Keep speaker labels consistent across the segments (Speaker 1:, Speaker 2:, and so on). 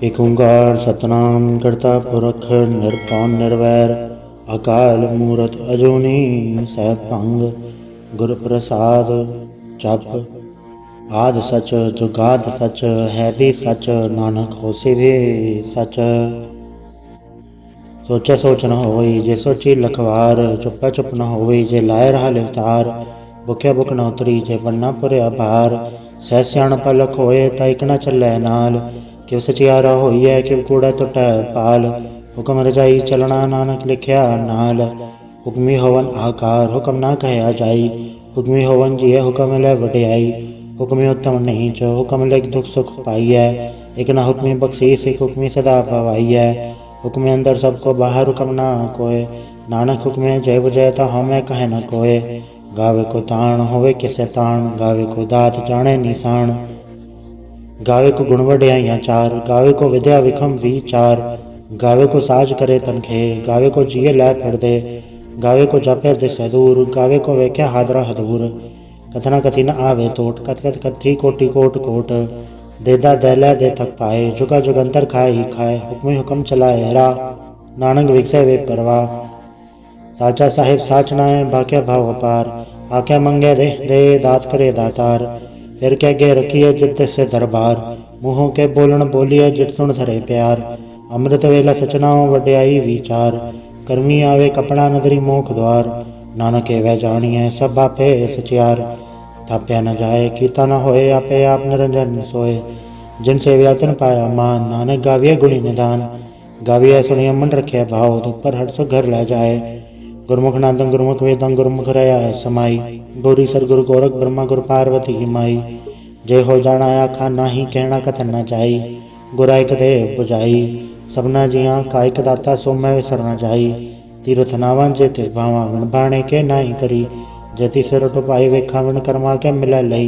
Speaker 1: एक ओंकार सतनाम करता पुरख निरभौ निर्वैर अकाल मूरत अजूनी सैभंग गुर प्रसाद जप। आद सच जुगाद सच है भी सच नानक होसी भी सच। सोचे सोच न होई जे सोची लखवार चुप्पा चुप न होई जे लाए रहा लिवतार। भुखे भुख न उतरी जे बन्ना पुरे भार सह सियाणप लख होए ता इक न चलै नाल। किव सचियारा होइए किव कूड़ा टुटै पाल हुक्म रजाई चलना नानक लिखिया नाल। हुक्मी होवन आकार हुक्म ना कहया जाई हुक्मी होवन जिये हुक्म ले वडियाई। हुक्मी उत्तम नीच हुक्म ले दुख सुख पाइयै एक ना हुक्मी बख्शीस एक हुक्मी सदा पवाइयै। हुक्मे अंदर सबको बाहर हुक्म ना कोय नानक हुक्मे जय बुझै ता हमें कहे न कोय। गावे को ताण होवे किसे ताण गावे को दात जाने निशान। गावे को गुण वड्याइयां चार गावे को विद्या विखम विचार। गावे को साज करे तनखे गावे को जिये लै फिर दे। गावे को जपे दिसे दूर गावे को वेख्या हादरा हदूर। कथना कथी न आवे तोट कथ कथ कथी कोटि कोट कोट। देदा दैलै दे थक पाए जुगा जुगंतर खाए ही खाए हुक्मी हुक्म चलाए रा नानक विकसे वे परवाह। साचा साहिब साच नाए भाग्य भाव अपार आखे मंगे दे दात करे दातार। फिर कह गे रखिए जित से दरबार मुँहों के बोलन बोलिए जित सुन धरे प्यार। अमृत वेला सचनाओ वड्याई विचार कर्मी आवे कपड़ा नदरी मोख द्वार। नानक वह जानिए सब आपे सचियार थाप्या न जाए कीता न होए आपे आप निरंजन सोए। जिन से व्यातन पाया मान नानक गाविए गुणी निदान। गाविए सुनिए मन रखे भाव दुख पर हट सो घर लै जाए। गुरमुख नादं गुरमुख वेदं गुरमुख रया समाई। गौरी सर गुरु गोरख ब्रह्मा गुरु पार्वती की माई। जय हो जाना आखा नाही कहना कथन न जाई। गुराइक दे बुझाई सबना जिया कायक दाता सो मैं विसर न जाई। तीर्थ नावन जे तिस भावा विण बाणे के नाही करी। जे तिस रटो पाई वेखा विण कर्मा के मिलै लई।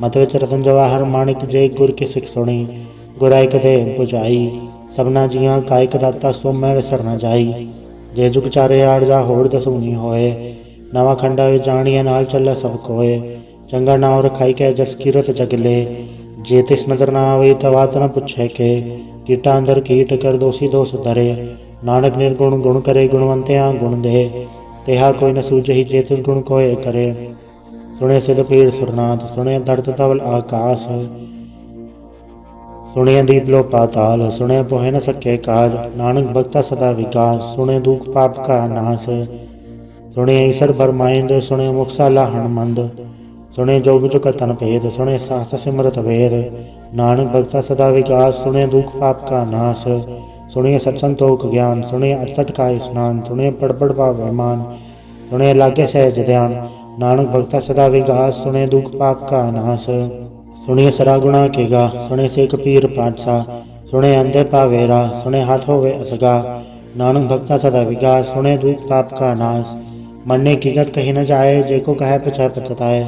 Speaker 1: मत विच रतन जवाहर माणिक जे गुर की सिख सुणी। गुराइक दे बुझाई सबना जिया कायक दाता सो मैं विसर न जाई। जे जुग चारे आड़ जा होड़ दसूनी होए नवा खंडा वे जानिए नाल चले सब कोए। चंगा नाव रखाई के जस कीरत जगले जे तिस नदर ना आवे तवात न पुछे के। कीटा अंदर कीट कर दोषी दोष धरे नानक निर्गुण गुण करे गुणवंत्या गुण दे। तेहा कोई न सूझही जे तिस गुण कोय करे। सुने सिद्ध पीड़ सुरनाथ सुने धरत धवल आकाश। सुने दीप लो पाताल सुने पोहे न सके काज। नानक भक्ता सदा विकास सुने दुख पाप का नाश। सुने ईसर बरमाइंद सुने मुक्सा लाहण मंद। सुने जोग जुग तन भेद सुने सास सिमरत वेद। नानक भक्ता सदा विकास सुने दुख पाप का नाश। सुने सत्संतोख ज्ञान सुने 68 का स्नान सुने पढ़ पढ़ पावमान। सुने लागे सहज ध्यान नानक भक्ता सदा विकास सुने दुख पाप का नाश। सुने सरागुणा के गा सुने से कपीर पाठसा। सुने अंधे पावेरा सुने हाथ होवे असगा। नानक भक्ता सदा विकास सुने दुख पाप का नाश। मन्ने कीगत कही न जाए जे को कहे पछय पछताए।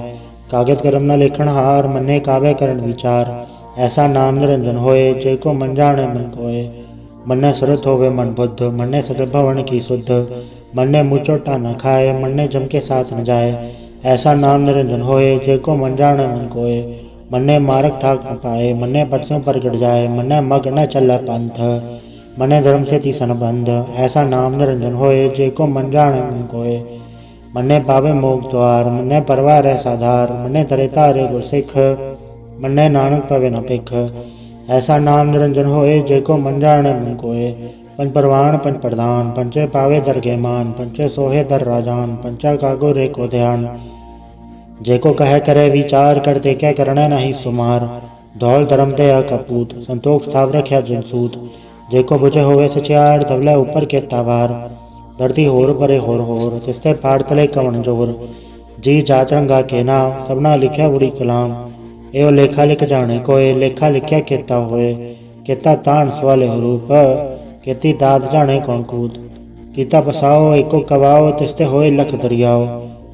Speaker 1: कागत करम न लेखन हार मन्ने कावे करण विचार। ऐसा नाम निरंजन होए जे को मन जाने मन कोय। मन्ने सुरत होवे मन बुद्ध मन्ने सकल भवन की शुद्ध। मन्ने मुँह चोटा न खाए मन्ने जम के साथ न जाए। ऐसा नाम निरंजन होए जे को मन जाने मन कोय। मन्ने मारक ठाक न पाए मन्ने पटसों पर गड़ जाए। मन्ने मग न चल पंथ मन्ने धर्म से तीसन बंध। ऐसा नाम निरंजन होए जे को मन जाने मन कोय। मन्ने पावे मोग द्वार मन्ने परवार है साधार। मन्ने तरे तारे गुरसिख मन्ने नानक पवे न पिख। ऐसा नाम निरंजन होए जे को मन जाने मन कोय। पंच परवान पंच प्रधान पंचे पावे दरगे मान। पंचे सोहे दर राजान पंचा कागो रे को ध्यान। जेको कहे करे विचार कर देखे करने नहीं सुमार। धौल धर्म दया कपूत संतोष थाव रख्या जिनसूत। जेको बुझे होवे सचियार धवले ऊपर के तावार। धरती होर परे होर तिस्ते पाड़ तले कवन जोर। जी जात रंगा के नाम सबना लिख्या उड़ी कलाम। एवं लेखा लिख जाने कोय लेखा लिख्या केता होए। केता तान सवाले रूप केती दाद जाने कौन कूद। कीता पसाओ एको कवाओ तिस्ते होए लख दरियाओ।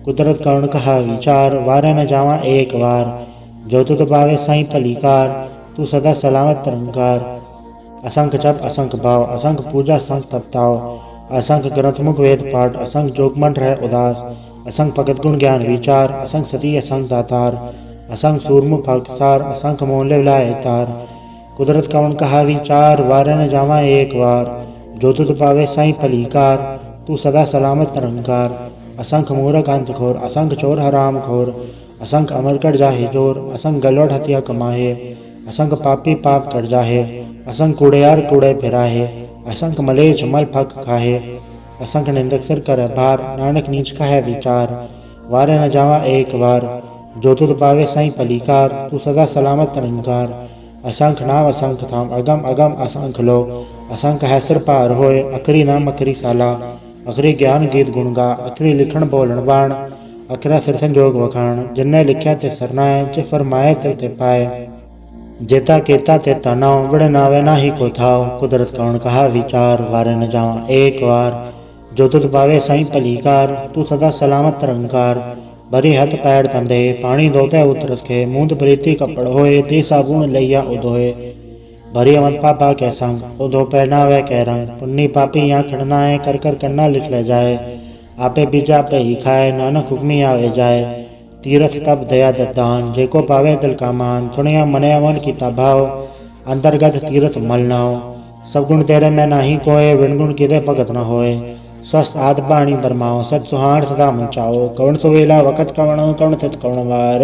Speaker 1: कुदरत कर्ण कहा विचार वारे न जावा एक बार। जो तुत पावे साई भलीकार तू सदा सलामत तरंकार। असंख जप असंख भाव असंख पूजा असंख तपताओ। असंख ग्रंथ मुख वेद पाठ असंख जोगमन रह उदास। असंख भगत गुण ज्ञान विचार असंख सती असंख दातार। असंख सूरमुख भक्तसार असंख मोले विलाए तार। कुदरत कौन कहा विचार, वारे न जावा एक वार। जो तुध पावे साई भलीकार, तू सदा सलामत निरंकार। असंख मूरख अंत घोर, असंख चोर हराम खोर। असंख अमर कर जाहे जोर, असंख गलवट हत्या कमाहे। असंख पापी पाप कर जाहे, असंख कूड़ेयार कूड़े फिराहे। असंख मलेच्छ मल फक खाहे, असंख निंदक सिर कर भार। नानक नीच कहे विचार, वारे न जावा एक बार। जो तुध पावे साई भलीकार, तू सदा सलामत निरंकार। असंख नाम असंख थाम, अगम अगम असंख लो। असंख है सिर पार होए, अखरी नाम अखरी साला। अखरी ज्ञान गीत गुण गा, अखरी लिखण बोलण बाण। अखरा सिर संजोग वखाण, जिन्ने लिख्या ते सरनाए। जे फरमाए ते पाए, जेता केता ते तनाव। बड़े नावे नाही को थाव, कुदरत कौन कहा विचार, वारे न जावा एक बार। जो तुध पावे साई भलीकार, तू सदा सलामत निरंकार। भरी हथ पैर तंदे, पानी धोते उतरस खे। मूंद प्रीति कपड़ होए, दे साबुन लैया उधोए। भरी अमत पापा के संग, उधो पहनावे के रंग। पुन्नी पापी यहाँ खड़नाए, कर कर कन्ना लिख ले जाए। आपे बीजा पे ही खाए, नानक हुक्मी आवे जाए। तीरथ तप दया दान, जेको पावे दिल का मान। सुनिया मने अमन की भाव, अंतर्गत तीरथ मल नाव। सब गुण तेरे में नाही कोय, विणगुण किदे भगत न होए। स्वस्थ आद बाणी बरमाओ, सच सुहाण सदा मुचाओ। कौन सुवेला वकत कवण, कौन तित कौन वार।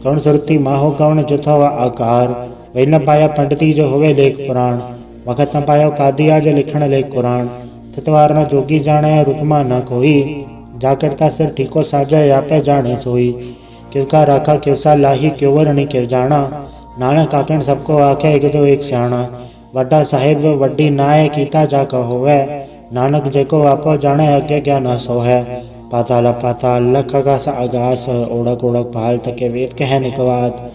Speaker 1: कौन सुरती माहो, कौन जुथो आकार। वही न पाया पंडिती, जो होवे लेख पुराण। वकत न पायो कादिया, जो लिखण लेख कुरान। तितवार न जोगी जाने, रुतमा न कोई। जाकरता सिर ठीको साजे, आपे जाने सोई। किसका राखा किवसा लाही, क्यों वरणी क्यों जाना। नानक आखण सबको आखे, एक दो एक स्याणा। वड्डा साहिब वड्डी नाय, कीता जाका होवे। नानक जेको आपो जाने, अगे ज्ञान सो है। पाताल पाताल लख आकाश आगास, ओढ़क ओढ़क भाल तके वेद कह निकवात।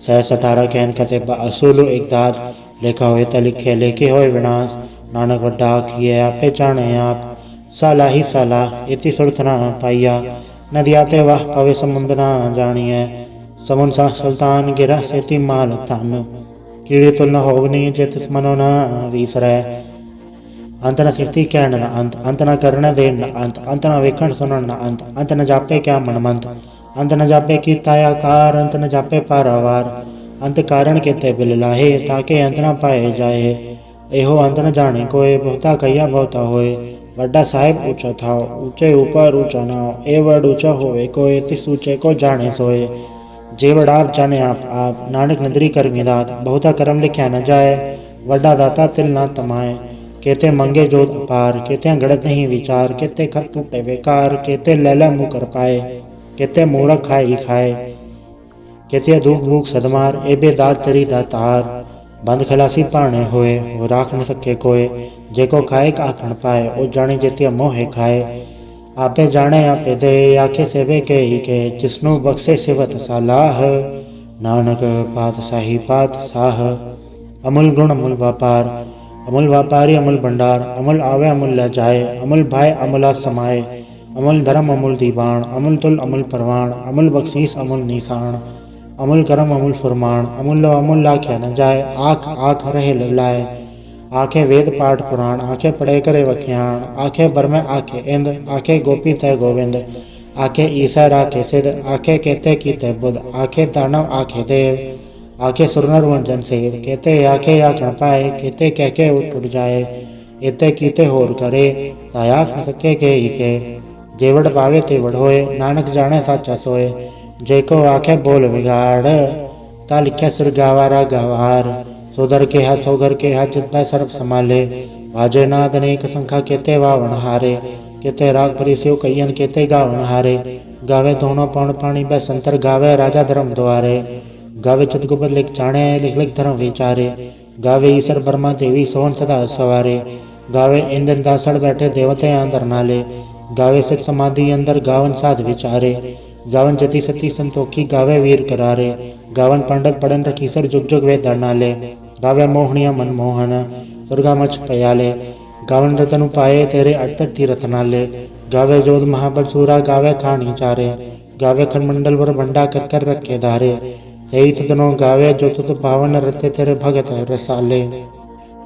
Speaker 1: 618 कहन कते असूल एक दात। लेखा होए त लिखे, लेखे होए विनाश। नानक वड्डा आखिए, आपे जाने आप। साला ही साला, इति सुरत न पाइया। नदिया ते वाह पवे समुंद न जानिए। समुन सा सुल्तान गिरा, सेती माल तन। कीड़ी तुल न होवनी, जे तिस मनो न वीसरै। अंत न सिरती कहण न अंत, अंत न करण दे न अंत। अंत न वेखण सुनण न अंत, अंत न जापे क्या मनमंत। अंत न जापे कीता आकार, अंत न जापे पारावार। अंत कारण केते बिल लाहे, ताके अंत न पाए जाए। एहो अंत न जाने कोय, बहुता कहिया बहुता होए। वड्डा साहिब ऊंचा थाओ, ऊंचे ऊपर ऊंचा नाव। ए वड ऊंचा होवे कोय, तिस ऊंचे को जाने सोए। जे वड आप जाने आप, नानक नदरी करमी दात। बहुता करम लिख्या न जाए, वड्डा दाता तिल न तमाए। केते मंगे जोत अपार, केते गड़त नहीं विचार। केते खत टूटे बेकार, केते लैला मुँह कर पाए। केते मूरख खाए ही खाए, केते दुख भूख सदमार। एबे दात तेरी दातार, बंद खलासी पाने होए। वो राख न सके कोय, जेको खाए आखण पाए। ओ जाने जेतिया मोहे खाए, आपे जाने आपे दे। आखे सेवे के ही के, जिसनु बख्शे सिवत सालाह। नानक पातशाही पातशाह, अमूल गुण अमूल व्यापार। अमूल व्यापारी अमूल भंडार, अमूल आवे अमूल ल जाए। अमूल भाई अमूला समाए, अमूल धर्म अमूल दीवान। अमूल तुल अमूल परवान, अमूल बख्शीस अमूल निशान। अमूल करम अमूल फुरमान, अमूल अमूल लाख्या न जाए। आख आख रहे लाए, आखे वेद पाठ पुराण। आखे पढ़े करे वख्याण, आखे बरमे आखे इंद। आखे गोपी तय गोविंद, आखे ईसा राखे सिद्ध। आखे केते कीते बुध, आखे दानव आखे देव। आखे सुरनर वंजन सेव, केते आखे आखण पाए। केते कह के उठ जाए, एते कीते होर करे। तायाख न सके के ही के, जेवड़ पावे तेवड़ होए। नानक जाने साचा सोए, जेको आखे बोल बिगाड़। ता लिख्या सिर गावारा गवार, सोदर के हाथ सोगर के हाथ। जितना सर्व संभाले, वाजे नाद अनेक संखा। केते वावन हारे, केते राग परिस्यो कयन। केते गावन हारे, गावे दोनों पौन पानी बै संतर। गावे राजा धर्म द्वारे, गावे चितगुप्त लिख जाने। लिख लिख धर्म विचारे, गावे ईश्वर ब्रह्मा देवी सोहन सदा सवारे। गावे इंद्र दासड़ बैठे देवते अंदर नाले। गावे सिख समाधि अंदर, गावन साध विचारे। गावन जति सती संतोखी, गावे वीर करारे। गावन पंडित पढ़न रखीसर, जुग जुग वे धरनाले। गावे मोहनिया मनमोहन, दुर्गा मच पयाले। गावन रतन पाए, तेरे अटतर तीरथ नाले। गावे जोध महाबल सूरा, गावे खानी चारे। गावे खंडमंडल वर भंडा, कर कर रखे धारे। सही तदनो गावे, जो तुत पावन। रते तेरे भगत रसाले,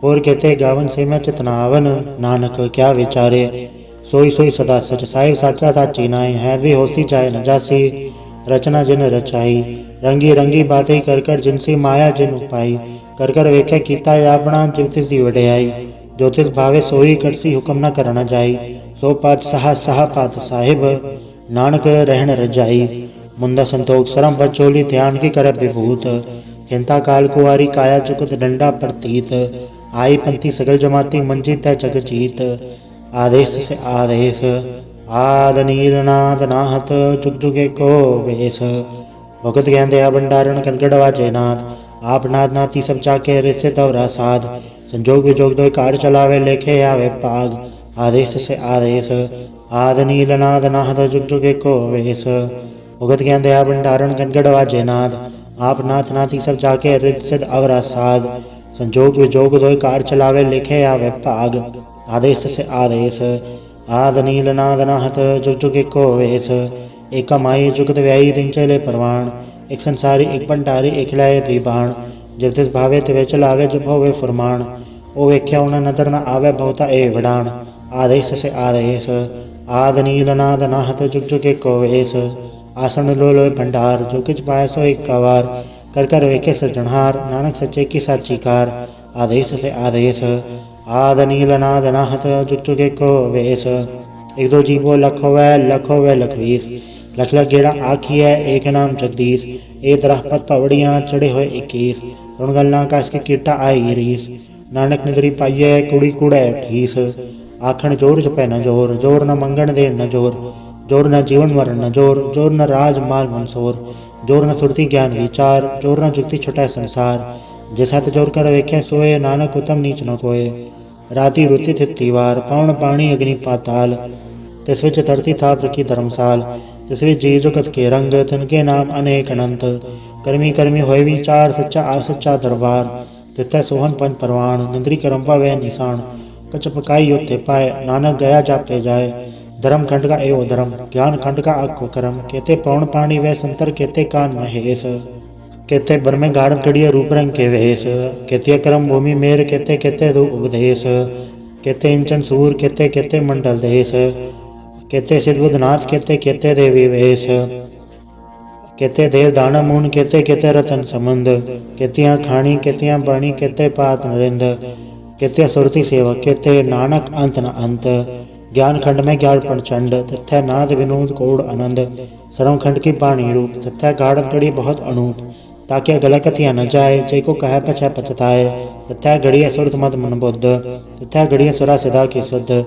Speaker 1: और कहते गावन से मैं चितनावन। नानक क्या विचारे, सोई सोई सदा सच। साहिब साचा साची नाई, है भी होसी चाहे न जासी। रचना जिन रचाई, रंगी रंगी बातें कर कर। जिनसी माया जिन पाई, कर कर वेख्या कीता आपना जिव तिस दी वडियाई। जो तिस भावे सोई करसी हुक्म न करना जाई। सो पात सहा पात साहिब नानक रहन रजाई। मुंदा संतोख सरम बचोली ध्यान की कर विभूत। चिंता काल कुआरी काया चुकत डंडा प्रतीत। आई पंथी सगल जमाती मंजी तय जग जीत। आदेश से आदेश आद नील नाद नाहत जुग जुगे को वेश। भगत ज्ञान दया भंडारण कनकड़ वाजे नाथ। आप नाथ नाथी सब जाके रिसे तवरा साध। संजोग विजोग दो कार चलावे लेखे आवे पाग। आदेश से आदेश आद नील नाद नाहत जुग जुगे को वेश। भगत ज्ञान दया भंडारण कनकड़ वाजे नाथ। आप नाथ नाथी सब जाके रिसे अवरा साध। संजोग विजोग दो कार चलावे लेखे आवे पाग। आदेश से आदेश आद नील नाद नाहत जुग जुगे को वेश। एक माई जुगत व्याई दिन चले परवान। एक संसारी एक भंडारी एक लाए दीबान। जब तिस भावे तिवे चलावे जब होवे फुरमान। ओ वेख्या उन नदर न आवे बहुता ए वडान। आदेश से आदेश आद नील नाद नाहत जुग जुगे को वेश। आसन लो लो भंडार जो किच पाए सो एक कवार। कर कर वेखे सजनहार नानक सच्चे की साची कार। आदेश से आदेश आद नील नाद नाहत जुग जुगे को वेश। एक दो जीवो लख होवे लखवीस। लख लख गेड़ा आखी है एक नाम जगदीश। ए तरह पत पवड़ियाँ चढ़े हुए 21। रुणगलना काश के कीटा आई रीस। नानक निदरी पाइये कुड़ी कूड़े ठीस। आखण जोर जपै न जोर जोर न मंगण दे न जोर। जोर न जीवन मरण न जोर जोर न राज माल मनसोर। जोर न सुरती ज्ञान विचार जोर न जुक्ति छुटै संसार। जैसा जोर कर वेख्या सोए नानक उत्तम नीच न कोय। राति रुति थितिवार पवन पाणी अग्नि पाताल। तिस विच धरती थाप रखी धर्मसाल। तिस विच जी जुगत के रंग तिनके नाम अनेक अनंत। कर्मी कर्मी होय विचार सच्चा आ सच्चा दरबार। तिथै सोहन पंच परवान निंद्री करम्पा वह निशान। कच पकाई योते पाए नानक गया जापे जाए। धर्म खंड का एवं धर्म ज्ञान खंड का आको करम। कहते पवन पाणी वह संतर कहते कान महेश। कहते बर में गाढ़ कड़िया रूप रंग के वेश। कहते करम भूमि मेर कहते कहते दो उपदेश। कहते इंचन सूर कहते कहते मंडल देश। कहते सिद्धबुद्धनाथ कहते कहते देवी वेश। कहते देव दाना मून कहते कहते रतन संबंध। कहतियाँ खाणी कहतियाँ बाणी कहते पात नरिंद। कहते सुरती सेवक कहते नानक अंत न अंत। ज्ञान खंड में ज्ञान प्रचंड तथ्य नाद विनोद कोड आनंद। सरम खंड की पाणी रूप तथ्य गाढ़ कड़ी बहुत अनूप। ताकि गला कथिया न जाए जय को कह पछा पछताए। तथ्य घड़िया सुरत मद मन बुद्ध तथ्य घड़िया सुरा सिदा की शुद्ध।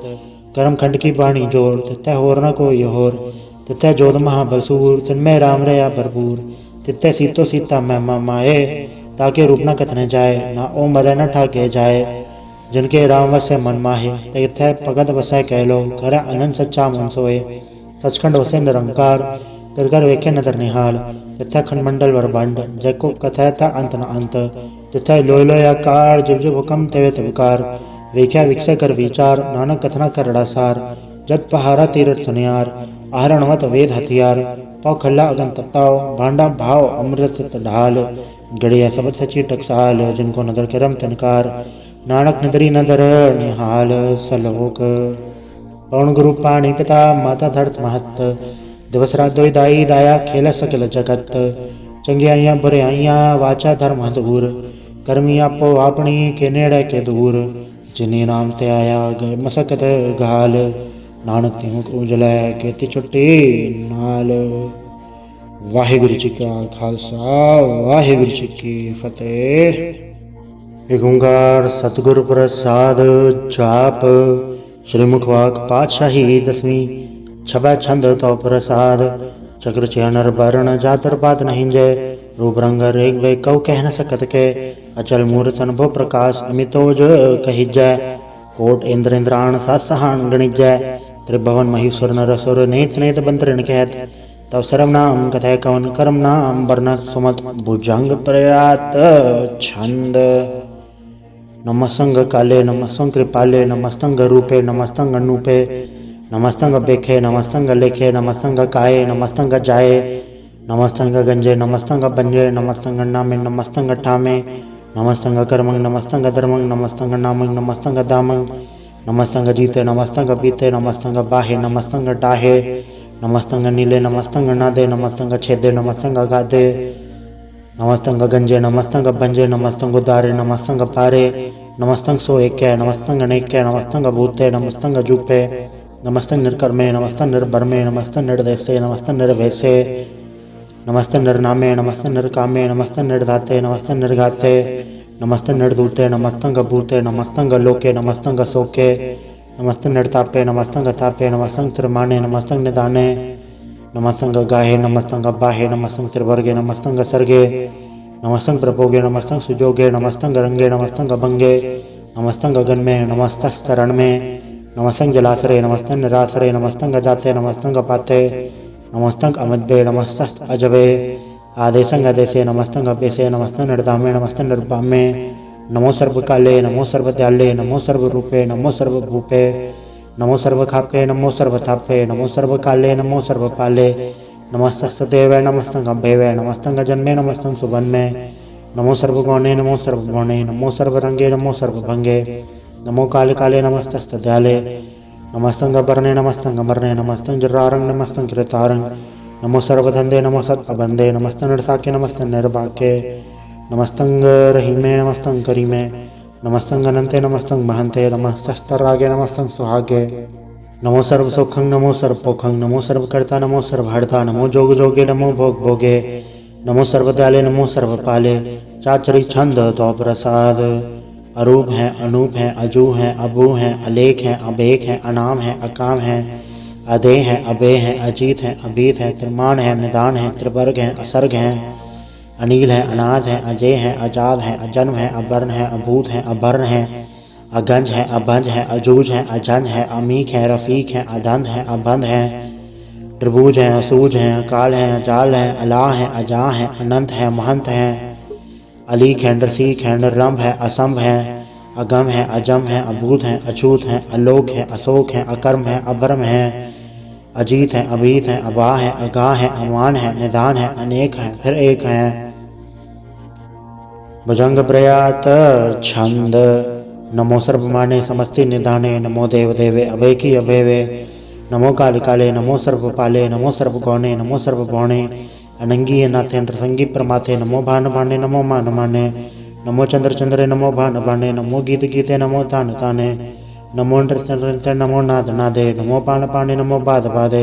Speaker 1: कर्म खंड की बाणी जोर तथ्य होर न कोई होर। तथ्य जोध महाबसूर तिनमें राम रया भरपूर। तिथ्य सीतो सीता मैं माए ताकि रूप न कथने जाए। ना ओ मरे न ठाके जाए जिनके राम वसे मन माहे। तथ्य भगत वसै कह लो कर अनंत सच्चा मन सोए। सचखंड वसे निरंकार कर कर वेखे नदर निहाल। तथ्य खंडमंडल वरबंड जैको कथय था अंत न अंत। तथ्य लोय लोय आकार जिव जिव हुकम तेवे तिवकार। वेख्या विकसे कर विचार नानक कथना करड़ा सार। जत पहारा तीरथ सुनियार आहरणवत वेद हथियार। पौ खल्ला अगन तताओ भांडा भाव अमृत ढाल। गड़िया सबद सची टकसाल जिनको नदर करम तनकार। नानक नदरी नदर निहाल सलोक। पवन गुरु पाणी पिता माता धरत महत। दिवस रात दोई दाई दाया खेल सकल जगत। चंगियाइयाँ बुराइयाँ वाचा धर्म दूर। कर्मी आपो आपनी के नेड़े के दूर। जिन्हें नाम ते आया गए मसकत घाल। नानक ते मुख उजलै केती छुट्टी नाल। वाहिगुरु जी का खालसा वाहिगुरु जी की फतेह। एक ओंकार सतगुरु प्रसाद जाप। श्री मुखवाक पातशाही 10वीं छबा छंद तो प्रसाद। चक्र चैनर वर्ण जातर पात नहीं जय। रूप रंग रेग वे कौ कह न सकत के। अचल मूर्त अनुभव प्रकाश अमितोज कहिजय। कोट इंद्र इंद्राण सासहान गणिजय। त्रिभुवन महीश्वर नरसुर नेत नेत बंतरण कहत। तव सरम नाम कथय कवन कर्म नाम वर्ण सुमत। भुजंग प्रयात छंद। नमस्तंग काले नमस्तंग कृपाले नमस्तंग रूपे नमस्तंग अनूपे। नमस्तंग बेखे नमस्तंग लेखे नमस्तंग काये नमस्तंग जाये। नमस्तंग गंजे नमस्तंग बंजे नमस्तंग नामे नमस्तंग ठामे। नमस्तंग कर्मंग नमस्तंग धर्मंग नमस्तंग नामंग नमस्तंग दामंग। नमस्तंग जीते नमस्तंग बीते नमस्तंग बाहे नमस्तंग डाहे। नमस्तंग नीले नमस्तंग नादे नमस्तंग छेदे नमस्तंग गादे। नमस्तं गंजे नमस्तं भंजे नमस्तं उदारे नमस्तं पारे नमस्तं सो एके नमस्तं अनेके नमस्तं भूते नमस्तं जूपे नमस्तं निर्कर्मे नमस्तं निर्भरमे नमस्तं निर्देशे नमस्तं निर्भेसे नमस्तं निर्नामे नमस्तं निर्कामे नमस्तं निर्धाते नमस्तं निर्घाते नमस्तं निर्धूते नमस्तं भूते नमस्तं लोके नमस्तं शोके नमस्तं निर्तापे नमस्तं तापे नमस्तं त्रिमाणे नमस्तं निदाने नमस्तं गाहे नमस्तं बाहे नमस्तं त्रिवर्गे नमस्तं सर्गे नमस्तं प्रभोगे नमस्तं सुजोगे नमस्तं रंगे नमस्तं भंगे नमस्तं गगन में नमस्तस्तरण में नमस्तं जलाश्रय नमस्तं निराश्रय नमस्तं जाते नमस्तं पाते नमस्तं अमद्भे नमस्तस्त अजबे आदेशं आदेशे नमस्तं अपेशे नमस्तं निर्धामे नमस्तं निर्भामे नमो सर्वकाले नमो सर्वदयाले नमो सर्वरूपे नमो सर्वभूपे नमो सर्वखापे नमो सर्वथापे नमो सर्वकाले नमो सर्वपाले नमस्तस्तदेव नमस्तं अभ्यवे नमस्तं जन्मे नमस्तं सुबन्मे नमो सर्वगुणे नमो सर्वगुणे नमो सर्वरंगे नमो सर्वभंगे नमो काले काले नमस्तस्तदयाले नमस्तं गबर्णे नमस्तं गमर्णे नमस्तं जरारंग नमस्तं कृतारंग नमो सर्वधंदे नमो सत्पबंदे नमस्तं नरसाके नमस्तं निर्भाके नमस्तं रहीमे नमस्तं करीमे नमस्तं अनंते नमस्तं महंते नमस्तस्तरागे नमस्तं सुहागे नमो सर्व सुखं नमो सर्वपोखं नमो सर्वकर्ता नमो सर्वहर्ता नमो जोग जोगे नमो भोग भोगे नमो सर्वदयाले नमो सर्वपाले चाचरी छंद तो प्रसाद अरूप है अनूप है अजू है अबू है अलेख है अबेक है अनाम है अकाम है अदे है अबे है अजीत है अबीत है त्रिमान है निदान है त्रिवर्ग है असर्ग है अनिल है अनाद है अजय है आजाद है अजन्म है अवर्ण है अभूत है अभर्ण है अगंज है अभंज है अजूज है अजंज है अमीक है रफीक है अधंध है अबंध है त्रिभुज है असूज है अकाल है अजाल है अलाह है अजा है अनंत है महंत है अलीक है नरसीक है नरम्भ है असंभ है अगम है अजम है अभूत है अछूत है अलोक है अशोक है अकर्म है अभर्म है अजीत है अभीत है अबा है अगाह है अमान है निदान है अनेक है फिर एक है भुजंग प्रयात छंद नमो सर्वमाने समस्ति निदाने नमो देव देवे अभय की अभयवे नमो काले काले नमो सर्वपाले नमो सर्वगौणे नमो सर्वभौणे अनंगी नाथे नृसंगी प्रमाथे नमो भान भाने नमो मान माने नमो चंद्र चंद्रे नमो भान भाने नमो गीत गीते नमो तान ताने नमो नृत्य नमो नाद नादे नमो पान पाने नमो बाद बादे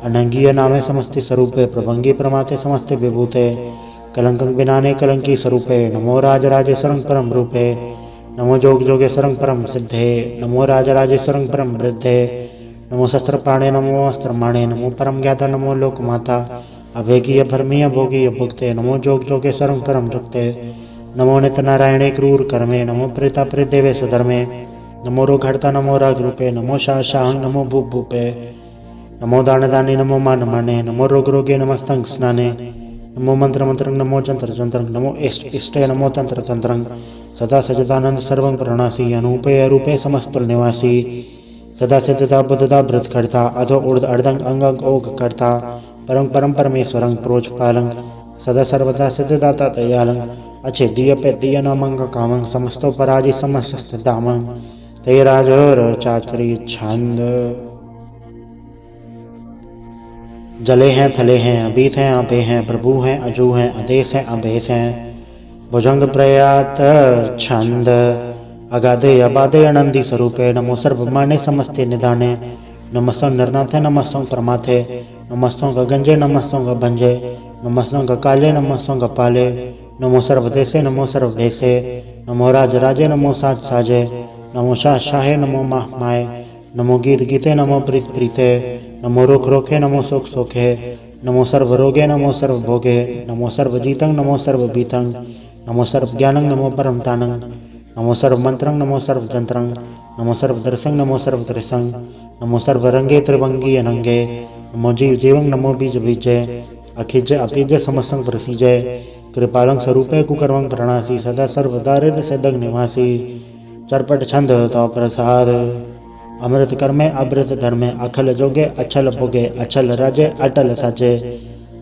Speaker 1: अनंगी नामे समस्ति स्वरूपे प्रभंगी प्रमाते समस्ते विभूते कलंकं बिनाने कलंकी स्वरूपे नमो राजराजेश्वरं परम रूपे नमो जोग जोगेश्वरं परम सिद्धे नमो राजराजेश्वरं परम वृद्धे नमो शस्त्र प्राणे नमो अस्त्र माणे नमो परम ज्ञाता नमो लोक माता अभेगी अभर्मी अभोगी अभुक्ते नमो जोग जोगेश्वरं परम जुक्ते नमो नित नारायणे क्रूर कर्मे नमो प्रेता प्रेत देवे सुधर्मे नमो रोघड़ता नमो राग रूपे नमो शाह शाह नमो भूप भूपे नमो दान दाने नमो मान माने नमो रोग रोगे नमस्तंग स्नाने नमो मंत्र मंत्रं नमो जंत्र जंत्रं नमो इष्ट इष्टे नमो तंत्र तंत्रं सदा सजदानंद सर्वं प्रणासी अनूपे अरूपे समस्तुल निवासी सदा सिद्धता बुद्धता भृत करता अधो ऊर्ध अर्धंग अंग ओग करता परम परम परमेश्वरं प्रोच पालं सदा सर्वदा सिद्धदाता दयालं अच्छेदीय पेदीय नामंग कामं समस्तो पराजि समस्त दामं तेराजोर चाचरी छंद जले हैं थले हैं अबीत हैं आपे हैं प्रभु हैं अजू हैं आदेश हैं अभेस हैं भुजंग प्रयात छंद अगाधे अबाधे अनंदी स्वरूपे नमो सर्वमाने समस्ते निदाने नमस्तों निर्नाथे नमस्तों प्रमाथे नमस्तों गंजे नमस्तों भंजे नमस्तों काले नमस्तों पाले नमो सर्वदेशे नमो सर्वभेसे नमो राज राजे नमो साज साजे नमो शाह शाहे नमो माह माए नमो गीत गीते नमो प्रीत प्रीते नमो रोख रोखे नमो सुख सोखे नमो सर्व रोगे नमो सर्व भोगे नमो सर्व जीतं नमो सर्व बीतं नमो सर्व ज्ञानं नमो परम तानं नमो सर्व मंत्रं नमो सर्व जंत्रं नमो सर्व दर्शं नमो सर्व दृशं नमो सर्व रंगे त्रिभंगी अनंगे नमो जीव जीवं नमो बीज बीजे अखिज अपिज समसंग प्रसीजय कृपालं स्वरूपे कुकर्मं प्रणासी सदा सर्वदारिद सदग निवासी चरपट छंद तो प्रसाद अमृत कर्मे अमृत धर्मे अखल जोगे अछल भोगे अछल राजे अटल साजे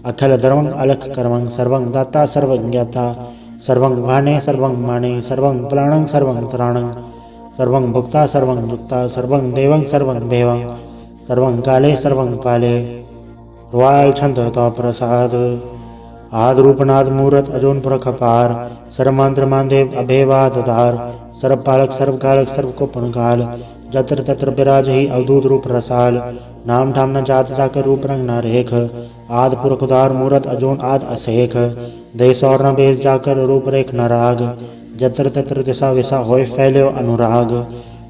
Speaker 1: अखल धर्मं अलख कर्मं सर्वं दाता सर्वं ज्ञाता सर्वं भाने सर्वं माने सर्वं प्राणं सर्वं त्राणं सर्वं भुक्ता सर्वं जुक्ता सर्वं देवं सर्वं देवं सर्वं काले सर्वं पाले रुवाल छंद तो प्रसाद आद रूपनाद मूरत अजोन पुरख अपार, सर्वमंत्र मानदेव अभेवाद उदार, सर्व पालक सर्व कालक सर्व को पुणकाल, जत्र तत्र विराज ही अवधूत रूप रसाल, नाम ठाम न जात जाकर रूप रंग न रेख, आद पुरख उदार मूरत अजोन आद असेख, देश और न बेस जाकर रूप रेख न राग, जत्र तत्र दिशा विशा होय फैल्यो अनुराग,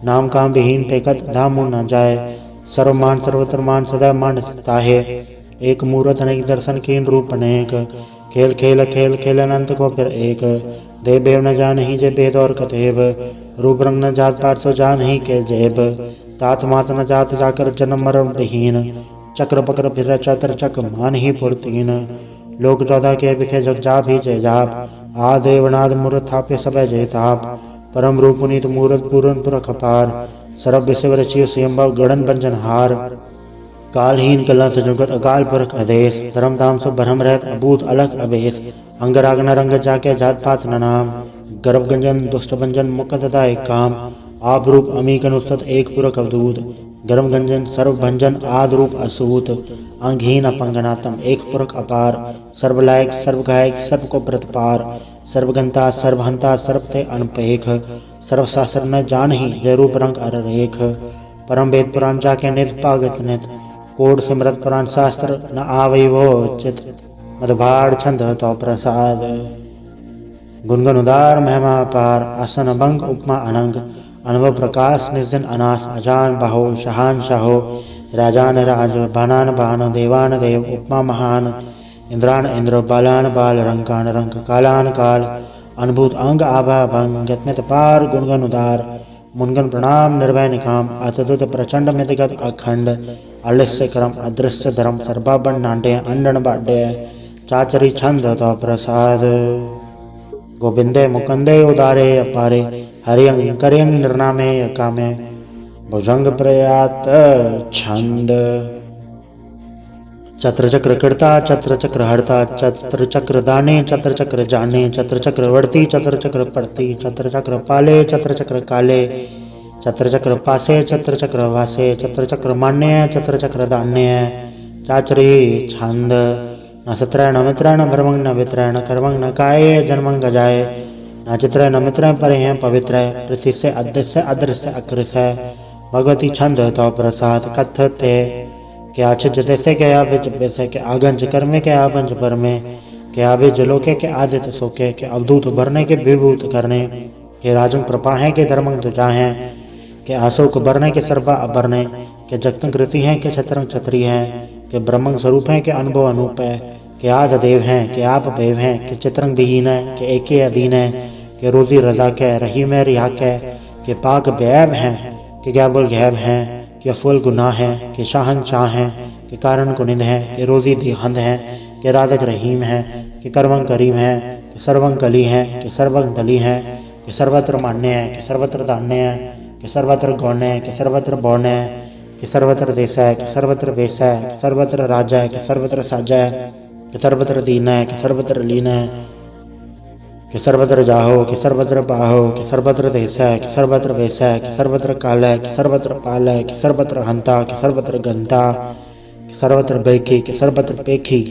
Speaker 1: नाम काम विहीन फेकत धामु न जाय, सर्वमान सर्वत्र मान सदा मान ताहे, एक मूरत अनेक दर्शन कीन रूप अनेक, खेल खेल खेल खेल अनंत को फिर एक, देव बेव न जान ही जे भेद और कतेव, रूप रंग न जात पाठ सो जान ही के जेब, तात मात न जात जाकर जन्म मरण विहीन, चक्र पक्र फिर चतर चक मान ही पुरतीन, लोक 14 के बिखे जग जाप ही जय जाप, आदेवनाद मूरत थापे सब जय ताप, परम रूप पुनीत मूरत पूरन पुरख अपार, सर्व विश्व रचियो स्वयंभव गणन बंजन हार, कालहीन कला सजुगत अकाल पुरख आदेश, धर्म धाम सो भरम रहत अभूत अलग अबेस, अंगराग न रंग जाके जात पात न नाम, गर्भ गंजन दुष्ट भंजन मुकत दाय काम, आप रूप अमीक अनुसत एक पुरख अवधूत, गर्भ गंजन सर्व भंजन आद रूप असूत, अंगहीन अपंगनातम एक पुरख अपार, सर्वलायक सर्व गायक सर्व को प्रतपार, सर्वगंता सर्वहंता सर्व ते अनपेख, सर्व शास्त्र न जान ही जय रूप रंग अर रेख, परम वेद पुराण जाके नित पागत नित, कोड सिमरत पुराण शास्त्र न आवै वो चित, मधुभाड़ छंद तो प्रसाद, गुनगुन उदार महिमा अपार, आसन अभंग उपमा अनंग, अनुभव प्रकाश निजन अनास, अजान बाहो शहान शाहो, राजान राज बानान बान देवान देव उपमा महान, इंद्रान इंद्र बालान बाल रंकान रंक कालान काल, अनुभूत अंग आभा भंग गतमित पार गुणगन उदार, मुनगन प्रणाम निर्भय निकाम, अतुत प्रचंड मितगत अखंड, अलिस्य क्रम अदृश्य धर्म सर्वाबन नाट्य अंडन बाड्य, चाचरी छंद तो प्रसाद, गोविंदे मुकुंदे उदारे अपारे, हरियंग करियंग निर्नामे अकामे, भुजंग प्रयात छंद, चत्र चक्र कृता चत्र चक्र हरता, चत्र चक्र दाने चत्र चक्र जाने, चत्र चक्र वर्ती चत्र चक्र पड़ती, चत्र चक्र पाले चत्र चक्र काले, चत्र चक्र पासे चत्र चक्र वासे, चत्र चक्र मान्य चत्र चक्र दान्य, चाचरी छंद, न सत्र न मित्र न भ्रमंग न वित्र न कर्मंग न काय जन्मंग गजाए, न चित्र न मित्र पर हैं पवित्र, पृथ्वी से अदृश्य अदृश्य अकृष्य, भगवती छंद तो प्रसाद कथते, के आछिज जैसे के आविज वैसे के आगंज कर्मे के आबंज पर में, के आविज लोके के आदित्य सोके, के अवधूत भरने के विभूत करने, के राजंग प्रपा है के धर्मंग तुझा है, के आशोक भरने के सर्वा अभरने, के जगतंग कृति हैं के छत्रंग छत्री हैं, के ब्रह्मंग स्वरूप हैं के अनुभव अनूप है, के आद देव हैं के आप भेव हैं, के चित्रंग विहीन है के एके अधीन है, के रोजी रजा के रही में रिहा के पाक बैब हैं के गैबुल गैब हैं, के फुल गुनाह है के शाहन शाह हैं, के कारण कुनिंद है के रोजी दिहंद है, के राधक रहीम है के करवंग करीम है, के सर्वंग कली है के सर्वंग दली है, के सर्वत्र मान्य है के सर्वत्र दान्य है, के सर्वत्र गौण्य है के सर्वत्र बौण्य है, के सर्वत्र देश है के सर्वत्र वेश है, के सर्वत्र राजा है के सर्वत्र साजा है, के सर्वत्र दीन है के सर्वत्र लीन है, कि सर्वत्र जाहो कि सर्वत्र पाहो, कि सर्वत्र देश है कि सर्वत्र वेश है, कि सर्वत्र काल है कि सर्वत्र पाल है, कि सर्वत्र हंता कि सर्वत्र गंता, कि सर्वत्र बैखी कि सर्वत्र पेखी,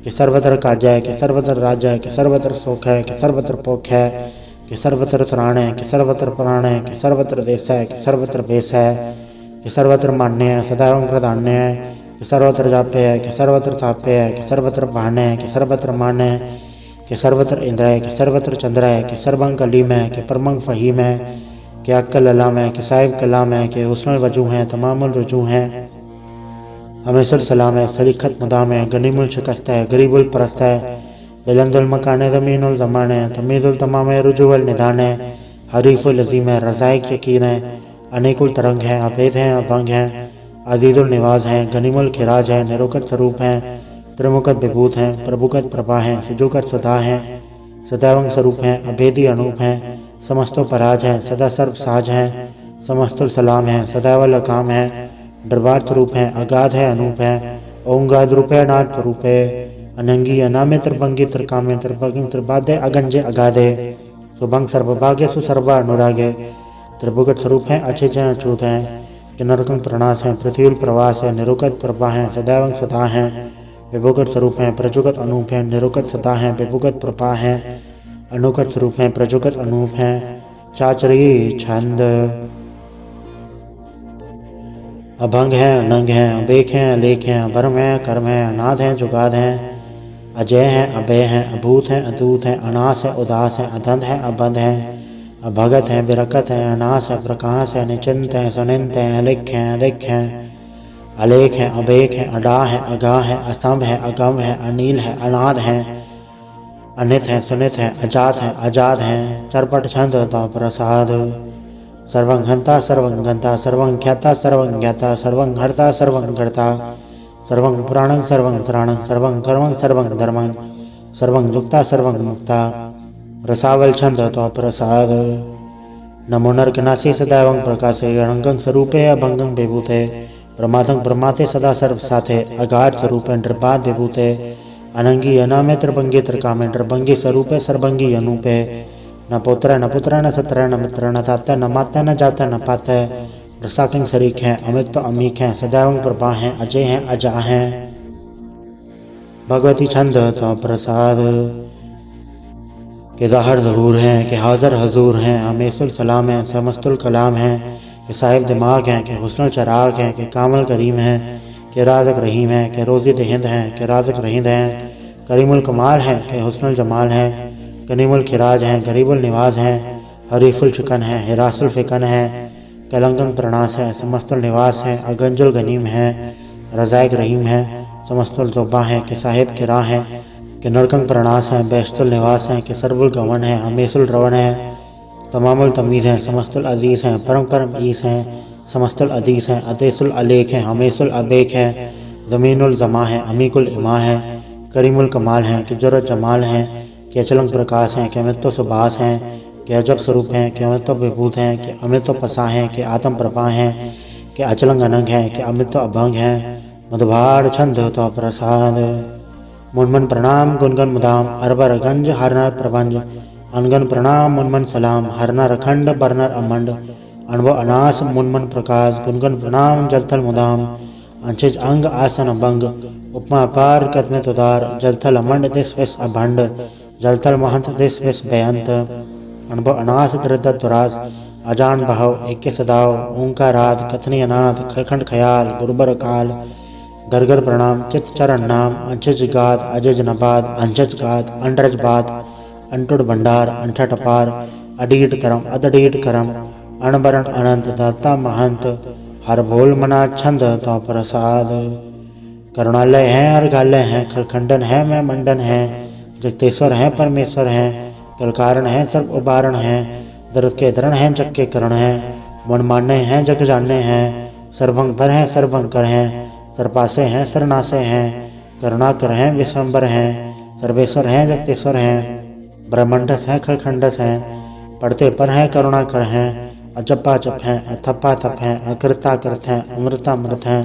Speaker 1: कि सर्वत्र काज है कि सर्वत्र राज है, कि सर्वत्र सुख है कि सर्वत्र पोख है, कि सर्वत्र त्राण है कि सर्वत्र प्राण है, कि सर्वत्र देश है कि सर्वत्र वेश है, कि सर्वत्र मान्य है सदैव प्रधान्य है, कि सर्वत्र जाप्य है कि सर्वत्र ताप्य है, कि सर्वत्र भान्य है कि सर्वत्र मान्य है, कि सर्वत्र इंद्र है कि सर्वत्र चंद्र है, कि सर्वंग कलीम है कि परमंग फहीम है, कि अक्कल अलाम है कि साहिब कलाम है, कि हुस्नुल वजू है तमामुल रुजू है, हमेशुल सलाम है सलीखत मुदाम है, गनीमुल शिकस्त है गरीबुल परस्त है, बुलंदुल मकान है ज़मीनुल ज़मान है, तमीज़ुल तमाम है रुजुवल निदान है, हरीफुल अज़ीम है रज़ाइक यकीन है, अनेकुल तरंग है अभेद है अभंग है, अजीजुल निवाज है गनीमुल खिराज है, निरुकत स्वरूप है त्रिमुखत विभूत हैं, प्रभुकत प्रभा हैं, सुजुकत सुधा हैं, सदैवंग स्वरूप हैं, अभेदी अनूप हैं, समस्तो पराज हैं, सदा सर्व साज हैं, समस्तुल सलाम हैं, सदैवल अकाम हैं, दरबार स्वरूप हैं, अगाध है अनूप हैं, ओंगाद रूपे नाथ स्वरूपे, अनंगी अनामे त्रिभंगी त्रिकामे त्रिभंगी त्रिबाधे अगंजे अगाधे, सुभंग सर्वभाग्य सुसर्वा अनुरागे, त्रिभुगत स्वरूप हैं, अच्छे जन अछूत हैं, कि नरकंग प्रणास हैं, पृथ्वील प्रवास है, निरुकत प्रभा हैं, सदैवंग सुधा हैं, विभुगत स्वरूप हैं, प्रजुगत अनूप हैं, निरुगत सदा हैं, विभुगत प्रभा हैं, अनुगत स्वरूप हैं, प्रजुगत अनूप हैं, चाचरी छंद। अभंग हैं, अनंग हैं, अबेक हैं, अलेख हैं, अभर्म हैं, कर्म हैं, अनाद हैं, जुगाद हैं, अजय हैं, अभय हैं, अभूत हैं, अदूत हैं, अनास है, उदास हैं, अधंध हैं, अबंध हैं, अभगत हैं, बिरकत हैं, अनास है, प्रकाश है, निचिंत हैं, सुनिंत हैं, अलिख हैं, अधिक हैं, अलेख हैं, अबेक हैं, अडा है, अगा है, असंभ है, अगम है, अनिल है, अनाद हैं, अनित हैं, सुनित हैं, अजात हैं, आजाद हैं, चरपट छंद तो प्रसाद। सर्वं हंता सर्वं गंता सर्वं ख्याता सर्वं ज्ञाता सर्वं हर्ता सर्वं कर्ता सर्वं पुराणं सर्वं त्राणं सर्वं कर्मं सर्वं धर्मं सर्वं युक्ता सर्वं मुक्ता। रसावल छंद तो प्रसाद। नमो नरकनासी सदैवं प्रकाशे अणंगं स्वरूपे अभंगं विभूते प्रमादं प्रमाते सदा सर्व साथे अगाध स्वरूपे नृपाद विभूते अनंगी अनामे त्रिभंगी त्रिकामे नृभंगी स्वरूपे सर्वंगी अनूपे न पुत्र न पुत्र न सत्र न मित्र न ताता न माता न जाता न पाता। रसाकिंग शरीक हैं, अमित तो अमीक हैं, सदैवं प्रभा हैं, अजय हैं, अजा हैं। भगवती छंद तो प्रसाद। के ज़ाहिर ज़हूर हैं, के हाज़र हजूर हैं, हमेशुल सलाम हैं, समस्तुल कलाम हैं, के साहिब दिमाग हैं, के हुस्नुल चराग हैं, के कामल करीम हैं, के राज़क रहीम हैं, के रोज़ी दहिंद हैं, के राज़क रहींद हैं, करीमुल कमाल हैं, के हुस्नुल जमाल हैं, कनीमुल खिराज हैं, गरीबुल निवाज हैं, हरीफुल शिकन हैं, हिरासुल फ़िकन हैं, कलंगन प्रणास हैं, समस्तुल निवास हैं, अगंजुल गनीम हैं, रज़ाइक रहीम हैं, समस्तुल ज़ुबा हैं, के साहिब किरा हैं, के नरकंग प्रणास हैं, बेशतुल निवास हैं, के सरबुल गवन हैं, हमेशुल रवन हैं, तमामुल तमीज़ हैं, समस्तुल अजीज़ हैं, परम परम ईस हैं, समस्तुल अदीस हैं, अतेसुल अलेख हैं, हमेशुल अबेक हैं, ज़मीनुल ज़मा हैं, अमीकुल इमा हैं, करीमुल कमाल हैं, के जुरत जमाल हैं, के अचलंग प्रकाश हैं, के अमित्व सुभाष हैं, के अजब स्वरूप हैं, के अमित्व विभूत हैं, के अमित्व पसा हैं, के आत्म प्रभा हैं, के अचलंग अनंग हैं, के अमित्व अभंग हैं। मधुभार छंद तो प्रसाद। मुनमन प्रणाम गुनगन मुदाम अरबर गंज हरनर प्रबंज अनगन प्रणाम मुनमन सलाम हरनर अखंड बरनर अमंड अणव अनास मुनमन प्रकाश गुनगन प्रणाम जलथल मुदाम अंशिज अंग आसन अभंग उपमा पार कदमे तुदार जलथल अमंड दिस विस अभंड जलथल महंत दिस विस बेअंत अणव अनास दृदत दुरास अजान भाव एक सदाव ओंकाराद कथनी अनाथ खलखंड खयाल गुरुबर काल गरगर प्रणाम चित चरण नाम अंशज गाद अजज नबाद अंशज गाद अंडरज बाद अंटुड भंडार अंठट अपार अडीट करम अदडीट करम अणबरण अनंत दाता महंत हर भोल मना छंद तो प्रसाद। करुणालय हैं अर्घालय हैं खलखंडन है मैं मंडन है जगतेश्वर हैं परमेश्वर हैं कलकारण हैं सर्व उबारण हैं दर्द के दरण हैं जग के करण हैं मन माने हैं जग जाने हैं सर्वंग पर हैं सर्वंकर हैं सरपासे हैं सरनासे हैं करुणाकर हैं विश्वम्बर हैं सर्वेश्वर हैं जगतेश्वर हैं ब्रह्मंडस हैं खलखंडस हैं पढ़ते पर हैं करुणाकर हैं अजपा जप हैं अथपा थप हैं अकृताकृत हैं अमृतामृत हैं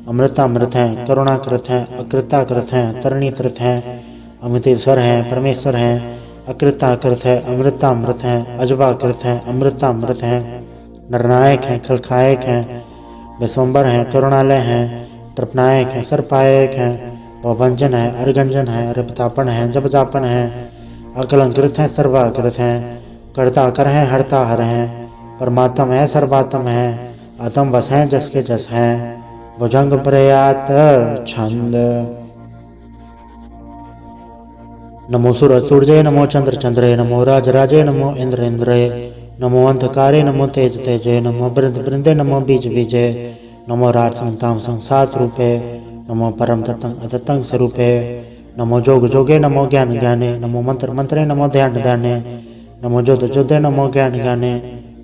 Speaker 1: अमृतामृत हैं करुणाकृत हैं अकृताकृत हैं तरणीकृत हैं अमृतेश्वर हैं परमेश्वर हैं अकृताकृत है अमृतामृत हैं अजबाकृत हैं अमृतामृत हैं नरनायक हैं खलखायक हैं विश्वम्बर हैं करुणालय हैं ट्रपनायक हैं सरपायक हैं भवंजन है अर्गंजन है रिपतापन है जपजापन है अकलंकृत हैं सर्वाकृत हैं कर्ता कर हैं हरता हर हैं परमात्म है सर्वात्म है आत्म वस हैं जस के जस हैं भुजंग प्रयात छंद। नमो सूरज सूर्ये नमो चंद्र चंद्रे नमो राज राजे नमो इंद्र इंद्रे नमो अंधकारे नमो तेज तेजे नमो बृंद बृंदे नमो बीज बीजे नमो राज संताम संसात रूपे नमो परम तत्तं अतत्तं स्वरूपे नमो जोग जोगे नमो ज्ञान ज्ञाने नमो मंत्र मंत्रे नमो ध्यान ध्याने नमो जोध जोधे नमो ज्ञान ज्ञाने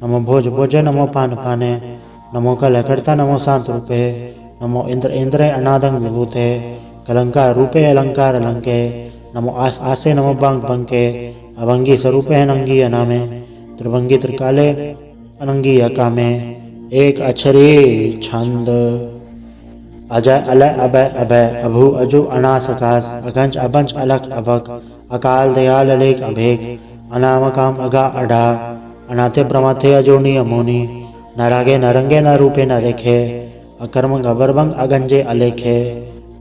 Speaker 1: नमो भोज भोजे नमो पान पाने नमो कलहकर्ता नमो शांत रूपे नमो इंद्र इंद्रे अनादंग विभूते कलंकार रूपे अलंकार अलंके नमो आस आसे नमो बंग बंके अभंगी स्वरूपे अनंगी अनामे त्रिभंगी त्रिकाले अनंगी अकामे एक अक्षरी छंद। अजय अलय अभय अभय अभु अजु अनास आकाश अगंज अबंज अलख अभक अकाल दयाल अलेख अभेक अनाम काम अगा अढ़ा अनाथे प्रमाथे अजोनी अमोनी न रागे न रंगे न रूपे न देखे अकर्मंग अबरबंग अगंजे अलेखे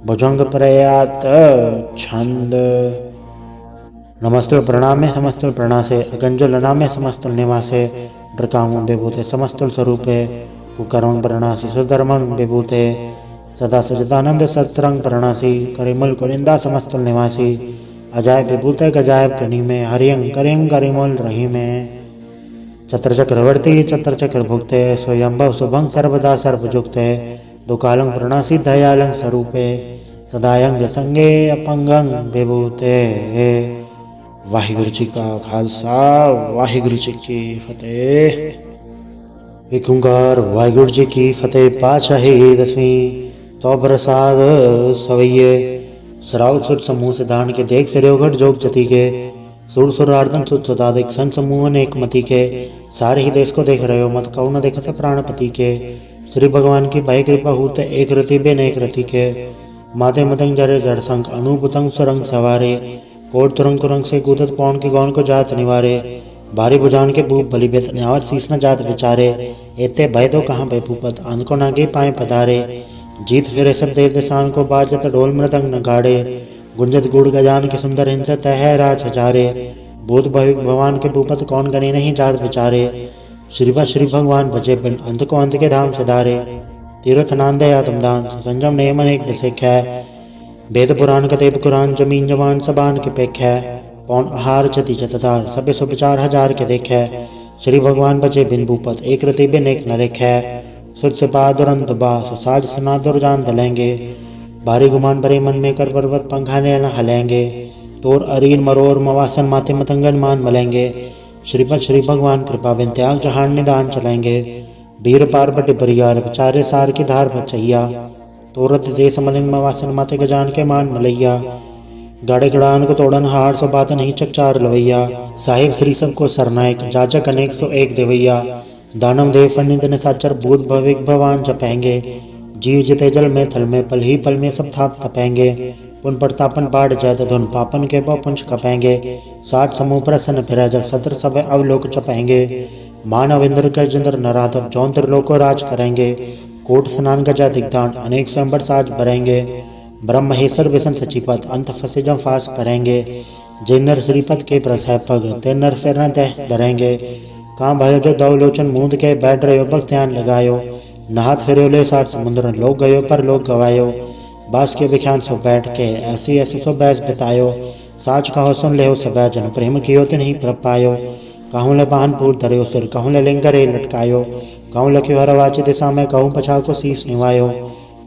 Speaker 1: भुजंग प्रयात छंद। नमस्तुल प्रणामे समस्तुल प्रणासे अगंजुल नामे समस्तुल निवासे ड्रकांग विभूते समस्तुल स्वरूपे कुकरंग प्रणासी सुधर्मंग विभूते सदा सजदानंद सत्रंग प्रणासी करिमुल कुरिंदा समस्तुल निवासी अजाय विभूते गजायब कनी में हरियंग करियंग करिमुल रही में चत्र चक्रवर्ती चत्र चक्र भुक्ते स्वयंभव शुभंग सर्वदा सर्वजुक्ते दुकालंग प्रणासी दयालंग स्वरूपे सदायंग संगे अपंगंग विभूते। वाहिगुरु जी का खालसा वाहिगुरु जी की फतेह। एक ओंकार वाहिगुरु जी की फतेह। पातशाही दसवीं तो प्रसाद सवैये सराउत सुर समूह सिद्धांत के देख फिर घट जोग जति के सुर सुरार्दन सुत सुदादिक सन समूह अनेक मति के सारे ही देश को देख रहे हो मत कौ न देखत प्राणपति के। श्री भगवान की भाई कृपा होते एक रति बेन एक रति के माते मतंग जरे जड़ संग अनुभुतंग सुरंग सवारे कोट तुरंग कुरंग से कूदत पौन के गौन को जात निवारे भारी बुझान के भूप बलि बेत न्यावत शीस न जात विचारे एते भय दो कहाँ भय भूपत अन को नागे पाए पधारे जीत फिरे सब देव दिशान को बाजत डोल मृदंग न गाड़े गुंजत गुड़ गजान के सुंदर हिंस तह राज हजारे भूत भगवान के भूपत कौन गने नहीं जात विचारे श्री भगवान भजे बिन अंत को अंत के धाम सिधारे तीर्थ नांदे आत्मदान संजम नेमन एक दिशेख्या वेद पुराण कतेब कुरान जमीन जवान सबान के पेख्या पौन आहार जति जतदार सबे सुपचार हजार के देखै श्री भगवान बचे बिन भूपत एक रति बिन एक न लेखै सुर सिपा दुरंत बास साज सना दुर्जान दलेंगे भारी गुमान भरे मन में कर पर्वत पंखाने न हलेंगे तोर अरीन मरोर मवासन माथे मतंगन मान मलेंगे श्रीपद श्री भगवान कृपा बिन त्याग जहान निदान चलेंगे वीर पार बटे परियार विचारे सार की धार बचैया तोरत देश मलिंग मवासन माथे गजान के मान मलैया गाड़े गड़ान को तोड़न हार सो बात नहीं चकचार लवैया साहिब श्री सब को सरनायक जाजक अनेक सो एक देवैया दानव देव फनिंद निशाचर भूत भविक भगवान जपेंगे जीव जिते जल में थल में पल ही पल में सब थाप तपेंगे पुन प्रतापन बाढ़ जात धुन पापन के पुंछ कपेंगे 60 समूह प्रसन्न फिर जब सत्र सब अवलोक चपेंगे मानव इंद्र गजेंद्र नराधव जौंत्र लोको राज करेंगे कोट स्नान गजा दिग्दान अनेक स्वयंवर साज भरेंगे ब्रह्म महेश्वर विष्णु सचिपत अंत फसे जब फास करेंगे जिन नर श्रीपद के प्रसह पग ते नर फिर न दह डरेंगे कहाँ भयो जो दवलोचन मूंद के बैठ रहे भक्त ध्यान लगायो नहात फिर ले 60 समुद्र लोग गयो पर लोग गवायो बास के विख्यान सो बैठ के ऐसी ऐसी सो बैस बितायो साच कहो सुन ले सब जन प्रेम कियो ते नहीं प्रभ पायो कहूँ ले पान फूल धरे सिर कहूँ ले लिंगरे लटकायो कहूँ लख्यो हरवाची दिशा में कहूँ पछाव को शीस निवायो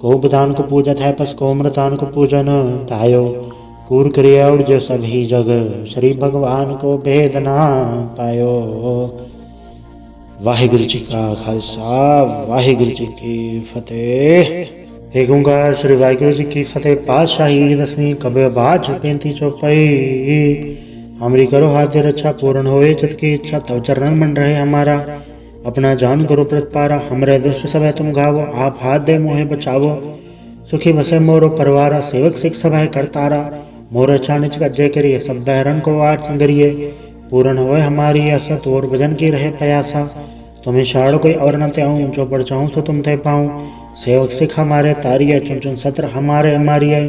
Speaker 1: कहूँ बुधान को पूजत है पस को मृतान को पूजन तायो कूर क्रिया और जो सभी जग श्री भगवान को भेद ना पायो। वाहिगुरु जी का खालसा वाहिगुरु जी की फतेह। एक ओंकार श्री वाहिगुरु जी की फतेह। पातशाही दसवीं कबे बाज 35 चौपाई। हमारी करो हाथ रक्षा पूर्ण होए जत की इच्छा तव चरण मन रहे हमारा अपना जान करो प्रतिपारा हमरे दुष्ट सब तुम गावो आप हाथ दे मोहे बचावो सुखी बसे मोरो परवारा सेवक सिख सब करतारा मोर अच्छा निच गज्जे करिए सब बहरन को वाट संगरिए पूर्ण होए हमारी आशा तोर भजन की रहे प्रयासा तुम्हें शाड़ कोई और न त्याऊं जो बढ़ जाऊं तो तुम थे पाऊं सेवक सिख हमारे तारिये चुन चुन सत्र हमारे हमारिये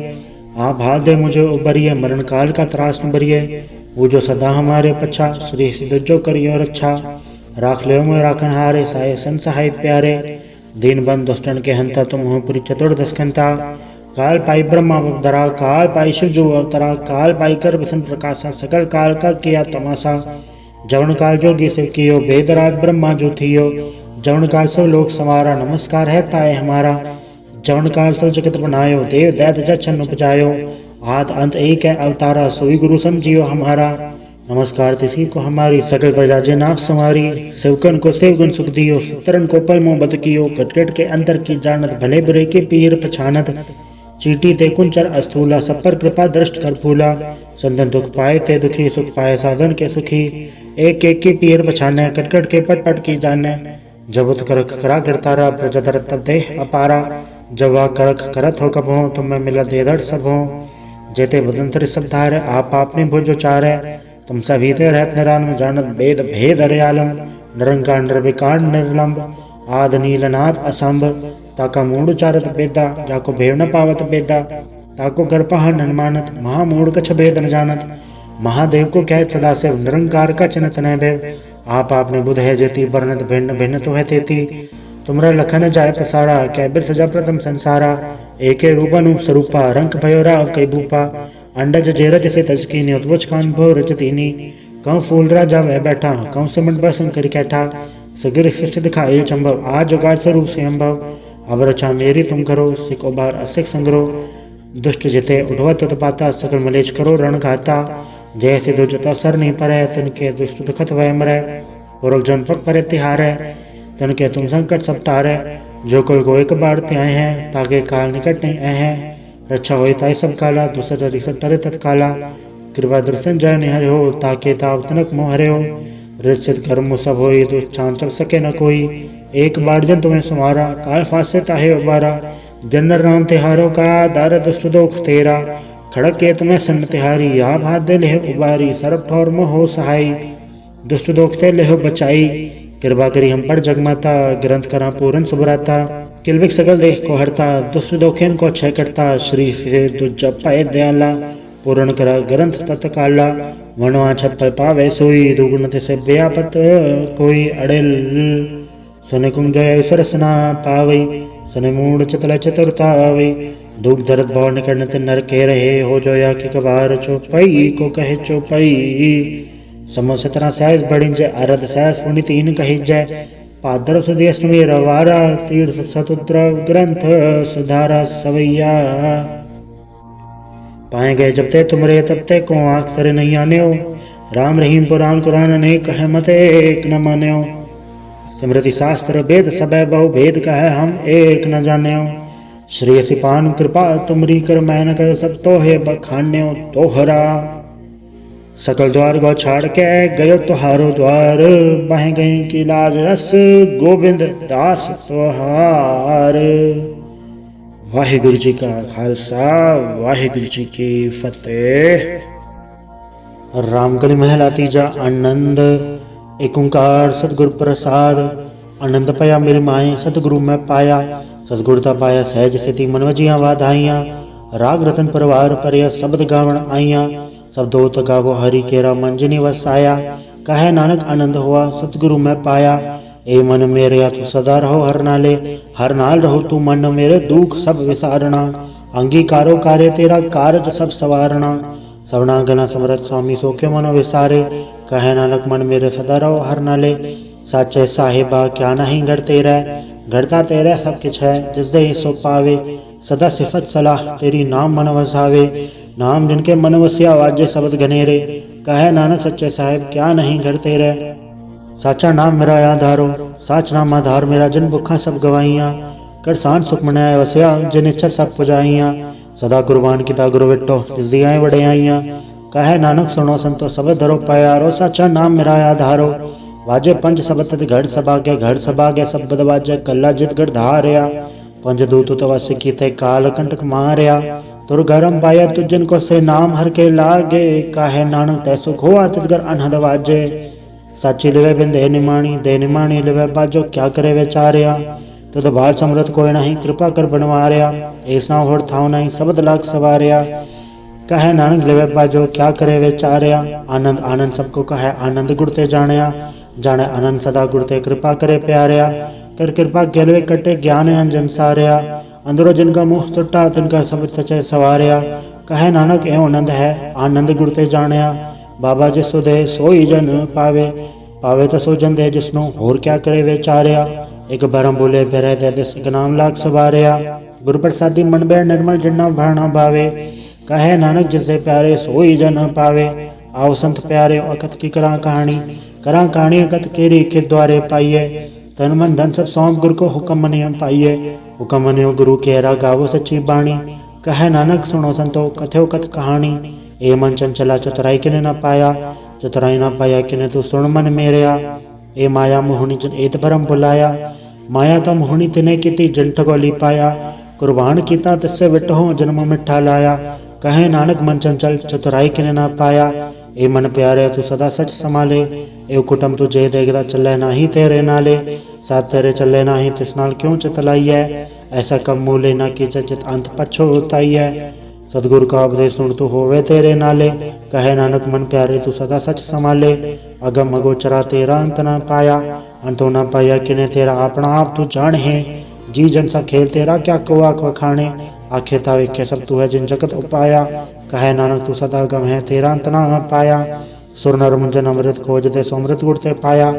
Speaker 1: आप हाथ दे मुझे उबरिए मरण काल का त्रास न बरिए वो जो सदा हमारे पच्छा श्री सिद्ध जो करियो रक्षा राख ले मोह राखन हारे साय संसहाय प्यारे दीन बंद दुष्टन के हंता तुम हो पुरी चतुर्दश खंता काल पाई ब्रह्मा अवतरा काल पाई शिव जो अवतरा काल पाई कर विष्णु प्रकाशा सकल काल का किया तमाशा जवन काल जोगी शिव कियो वेदराज ब्रह्मा जो थियो जवन काल सब लोक समारा नमस्कार है ताए हमारा जवन काल सब जगत बनायो देव दैत जछन उपजायो आद अंत एक है अवतारा सोई गुरु समझियो हमारा नमस्कार तिसी को हमारी सकल प्रजा जे नाप संवारी सेवकन को सेवगुण सुख दियो तरन को पल मोह बत कियो कटकट के अंतर की जानत भले बुरे के पीर पछानत चीटी ते कुंचर अस्थूला सब पर कृपा दृष्ट कर फूला संतन दुख पाए ते दुखी सुख पाए साधन के सुखी एक एक की पीर पछाने कटकट के पट पट की जाने जब उत करक करा करतारा प्रजा दर तब देह अपारा जब वह करक करत हो कब हो तुम्हें मिला देधड़ सब हो जेते बदंतर सब धारे आप आपने भुज चारे तुम सभी ते रहत निरान में जानत वेद भेद हरियालम निरंकार निर्विकार निर्लंब आद नीलनाथ असंभ ताका मूड चारत बेदा जाको भेव न पावत बेदा ताको कर पहा नन मानत, महामूढ़ कछ भेद न जानत। महादेव को कह सदा से निरंकार का चिन्हत न भय। आप आपने बुध है जेती, वर्णत भिन्न भिन्न तो है तेती। तुमरा लखन जाय पसारा, कै बिर सजा प्रथम संसारा। एके रूपनु स्वरूपा, रंक भयो राव कई भूपा। अंडज जेरज से तजकीनी, उत्वच खान भो रजतीनी। कौ फूल राजा वह बैठा, कौ सिमट बसन कर कैठा। सगिर सृष्टि दिखाए चंभव, आज जुगाड़ स्वरूप से अम्भव। अब रचा मेरी तुम करो, सिख उबार असिख संग्रो। दुष्ट जिते उठवत उत्पाता, सकल मलेच करो रण घाता। जैसे दुर्जता सर नहीं परै, तिनके दुष्ट दुखत वह मरै। पुरख जन पग परे तिहारै, तिनके तुम संकट सब टारै। जो कुल को एक बार त्याए हैं, ताके काल निकट नहीं आए हैं। रक्षा होई ताई सब काला, दूसर रिसट टरे तत्काला। कृपा दर्शन जय निहरे हो, ताके ताव तनक मोह हरे हो। रिचित कर्म सब होई, दुष्टान चल सके न कोई। एक बार जन तुम्हें सुमारा, काल फासे ताहे उबारा। जनर राम तिहारो का, दार दुष्ट दोख तेरा। खड़क केत में सन तिहारी, आप हाथ दे लेह उबारी। सरब ठौर में हो सहाई, दुष्ट दोख ते लेह बचाई। कृपा करी हम पर जगमाता, ग्रंथ करा पूरन सुभराता। किलविक सगल देख को हरता, दुष्ट दोखेन को क्षय करता। श्री से दुज पाए दयाला, पूर्ण करा ग्रंथ तत्काला। वनवा छत पर पावे सोई, दुगुण से व्यापत कोई। अड़ेल सुने कुंज जय सरसना पावई, सुने मूड चतल चतुरता आवई। दुख दर्द भव निकट नर के रहे, हो जो या कि कबार चौपई को कहे चौपई। समो 17 सहस बड़ी जय, अरद सहस पुनि 3 कही जय। पादर सुधी अष्टमी रवारा, तीर्थ सतुद्र ग्रंथ सुधारा सवैया। पाए गए जब ते तुमरे तब ते को, आँख तरे नहीं आने हो। राम रहीम पुराण कुरान नहीं कहे मत एक न माने हो। स्मृति शास्त्र वेद सब बहु भेद कहे, हम एक न जाने हो। श्री सिपान कृपा तुमरी कर, मैं न कर सब तो है बखान्यो तोहरा। सकल द्वार गौ छाड़ के गयो तुहारो द्वार, बह गई की लाज रस गोविंद दास तुहार। वाहिगुरु जी का खालसा, वाहिगुरु जी की फतेह। रामकली महला तीजा। आनंद एक ओंकार सतगुरु प्रसाद। आनंद पाया मेरी माए, सतगुरु मैं पाया। सतगुरता पाया सहज सिद्धि, मन वजिया वाधाइया। राग रतन परिवार परिया, शब्द गावण आइया। सब दोत गावो हरि केरा, मंजनी वसाया। कहे नानक आनंद हुआ, सतगुरु मैं पाया। ए मन मेरे तू सदा रहो हर नाले, हर नाल रहो तू मन मेरे, दुख सब विसारना। अंगीकारो कार्य तेरा, कारज सब सवारना। सवना गना समरथ स्वामी, सो के मनो विसारे। कहे नानक मन मेरे सदा रहो हर नाले। साचे साहिबा क्या नहीं घर तेरा, घरता तेरा सब किछ है। जिस दे सो पावे, सदा सिफत सलाह तेरी, नाम मन वसावे। नाम जिनके मन वसिया, वाजे शब्द घनेरे। कहे नानक सच्चे साहिब क्या नहीं घर तेरे। साचा नाम मेरा आधारो, साच नाम आधार मेरा। जिन भुखा सब गवाइया, कर सान सुख मनाया वसिया। जिन इच्छा सब पुजाइया, सदा कुर्बान किता गुरु विटो, जिस दियाएं वड़ियाइया। कहे नानक सुनो संतो सब धरो प्यारो, साचा नाम मेरा आधारो। वाजे पंच सबत घड़ सभागे, घड़ सभागे सब बद वाजे। कल्ला जित गढ़ धारया, पंच दूत तवा सिखी थे काल कंटक मारया। तुर गरम पाया तुझ जिनको से नाम हर के लागे। काहे नानक तै सुख हुआ तितगर अनहद वाजे। साची लिवे बिन दे निमाणी, दे निमाणी लिवे बाजो। क्या करे विचार्या, तुद बाल समृत कोई नहीं, कृपा कर बनवार्या। ऐसा होड़ थाव नहीं, सबद लाख सवार्या। कहे नानक लिवे बाजो, क्या करे विचार्या। आनंद आनंद सबको कहे, आनंद गुड़ते जाणया। जाने आनंद सदा गुड़ते, कृपा करे प्यार्या। कर कृपा गेलवे कटे, ज्ञान अंजन सार्या। अंदरो जिनका मुँह टुटा, तिनका सब सचे सवार्या। कहे नानक एवं आनंद है, आनंद गुड़ते जाणया। बाबा जिसो दे सोई जन पावे, पावे तो सो जन दे जिसनु, होर क्या करे विचार्या। एक बरम बोले बेरे दे दिस नाम लाख सवार्या। गुरु प्रसादी मन बे निर्मल जिन्ना भाना भावे। कहे नानक जिसे प्यारे सोई जन पावे। आओ संत प्यारे अकथ की करा कहानी, करा कहानी अकथ केरी के द्वारे पाइये। तन मन धन सब सौंप गुरु को हुक्म मनियम पाइये। हुक्म मनियो गुरु केरा, गावो सच्ची बाणी। कहे नानक सुनो संतो कथो कथ कहानी। ए मन चंचला चतुराई किने न पाया, चतुराई न पाया किने तू सुन मन मेरया। ए माया मोहनी जन एत भरम बुलाया, माया तो मोहनी तिने किति जंठ गोली पाया। कुर्बान कीता तिससे विटहो जन्म मिठा लाया। कहे नानक मन चंचल चतुराई किने न पाया। ए मन प्यारे तू सदा सच संभाले। ए कुटुम तुझे देखदा चले नाही तेरे नाले। साथ तेरे चले नाही तिस नाल क्यों चतलाई है। ऐसा कम मूले न की चित अंत पछोताई है। सतगुरु का उपदेश सुन तू होवे तेरे नाले। कहे नानक मन प्यारे तू सदा सच संभाले। अगम अगोचरा तेरा अंत न पाया, अंतो न पाया किने तेरा अपना आप तू जान है। जी जन सा खेल तेरा क्या कुआ वखाणे, आखे ता वेखे सब तू है जिन जगत उपाया। कहे नानक तू सदा गम है तेरा अंत न पाया, सुर नर मुंजन अमृत खोज ते सोमृत गुर ते पाया।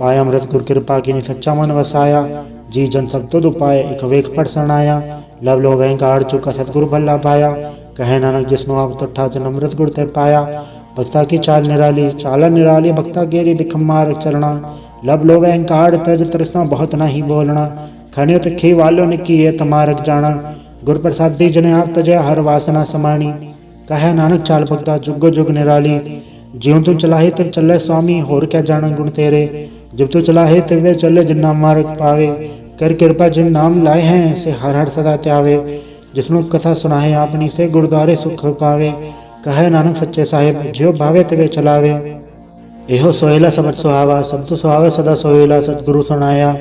Speaker 1: पाया अमृत गुर कृपा की सच्चा मन वसाया, जी जन सब तुद उपाय एक वेख पढ़ सनाया। लव लो वहंकार चुका सतगुरु भला पाया, कहे नानक जिसनो आप तुठा तिन अमृत गुर ते पाया। भक्ता की चाल निराली चालन निराली, भक्ता गेरी बिखम मार चलना। लब लो अहंकार तज तृष्णा बहुत नहीं बोलना, खणियो तिखी वालो ने किए तमारक जाना। गुर प्रसादी जने आप तजय हर वासना समाणी, कहे नानक चाल भक्ता जुगो जुग निराली। ज्यों तू चलाहे तिव चले स्वामी, होर क्या जाना गुण तेरे। जब तू चलाहे तिवे चले जिन्ना मार्ग पावे, कर कृपा जिन नाम लाए हैं से हर हर सदा त्यावे। जिसनु कथा सुनाहे आपनी से गुरुद्वारे सुख पावे, कहे नानक सच्चे साहिब ज्यो भावे तिवे चलावे। एहो सोहेला सबद सुहावा सब तु सुहावे सदा सोहेला, सतगुरु सुनाया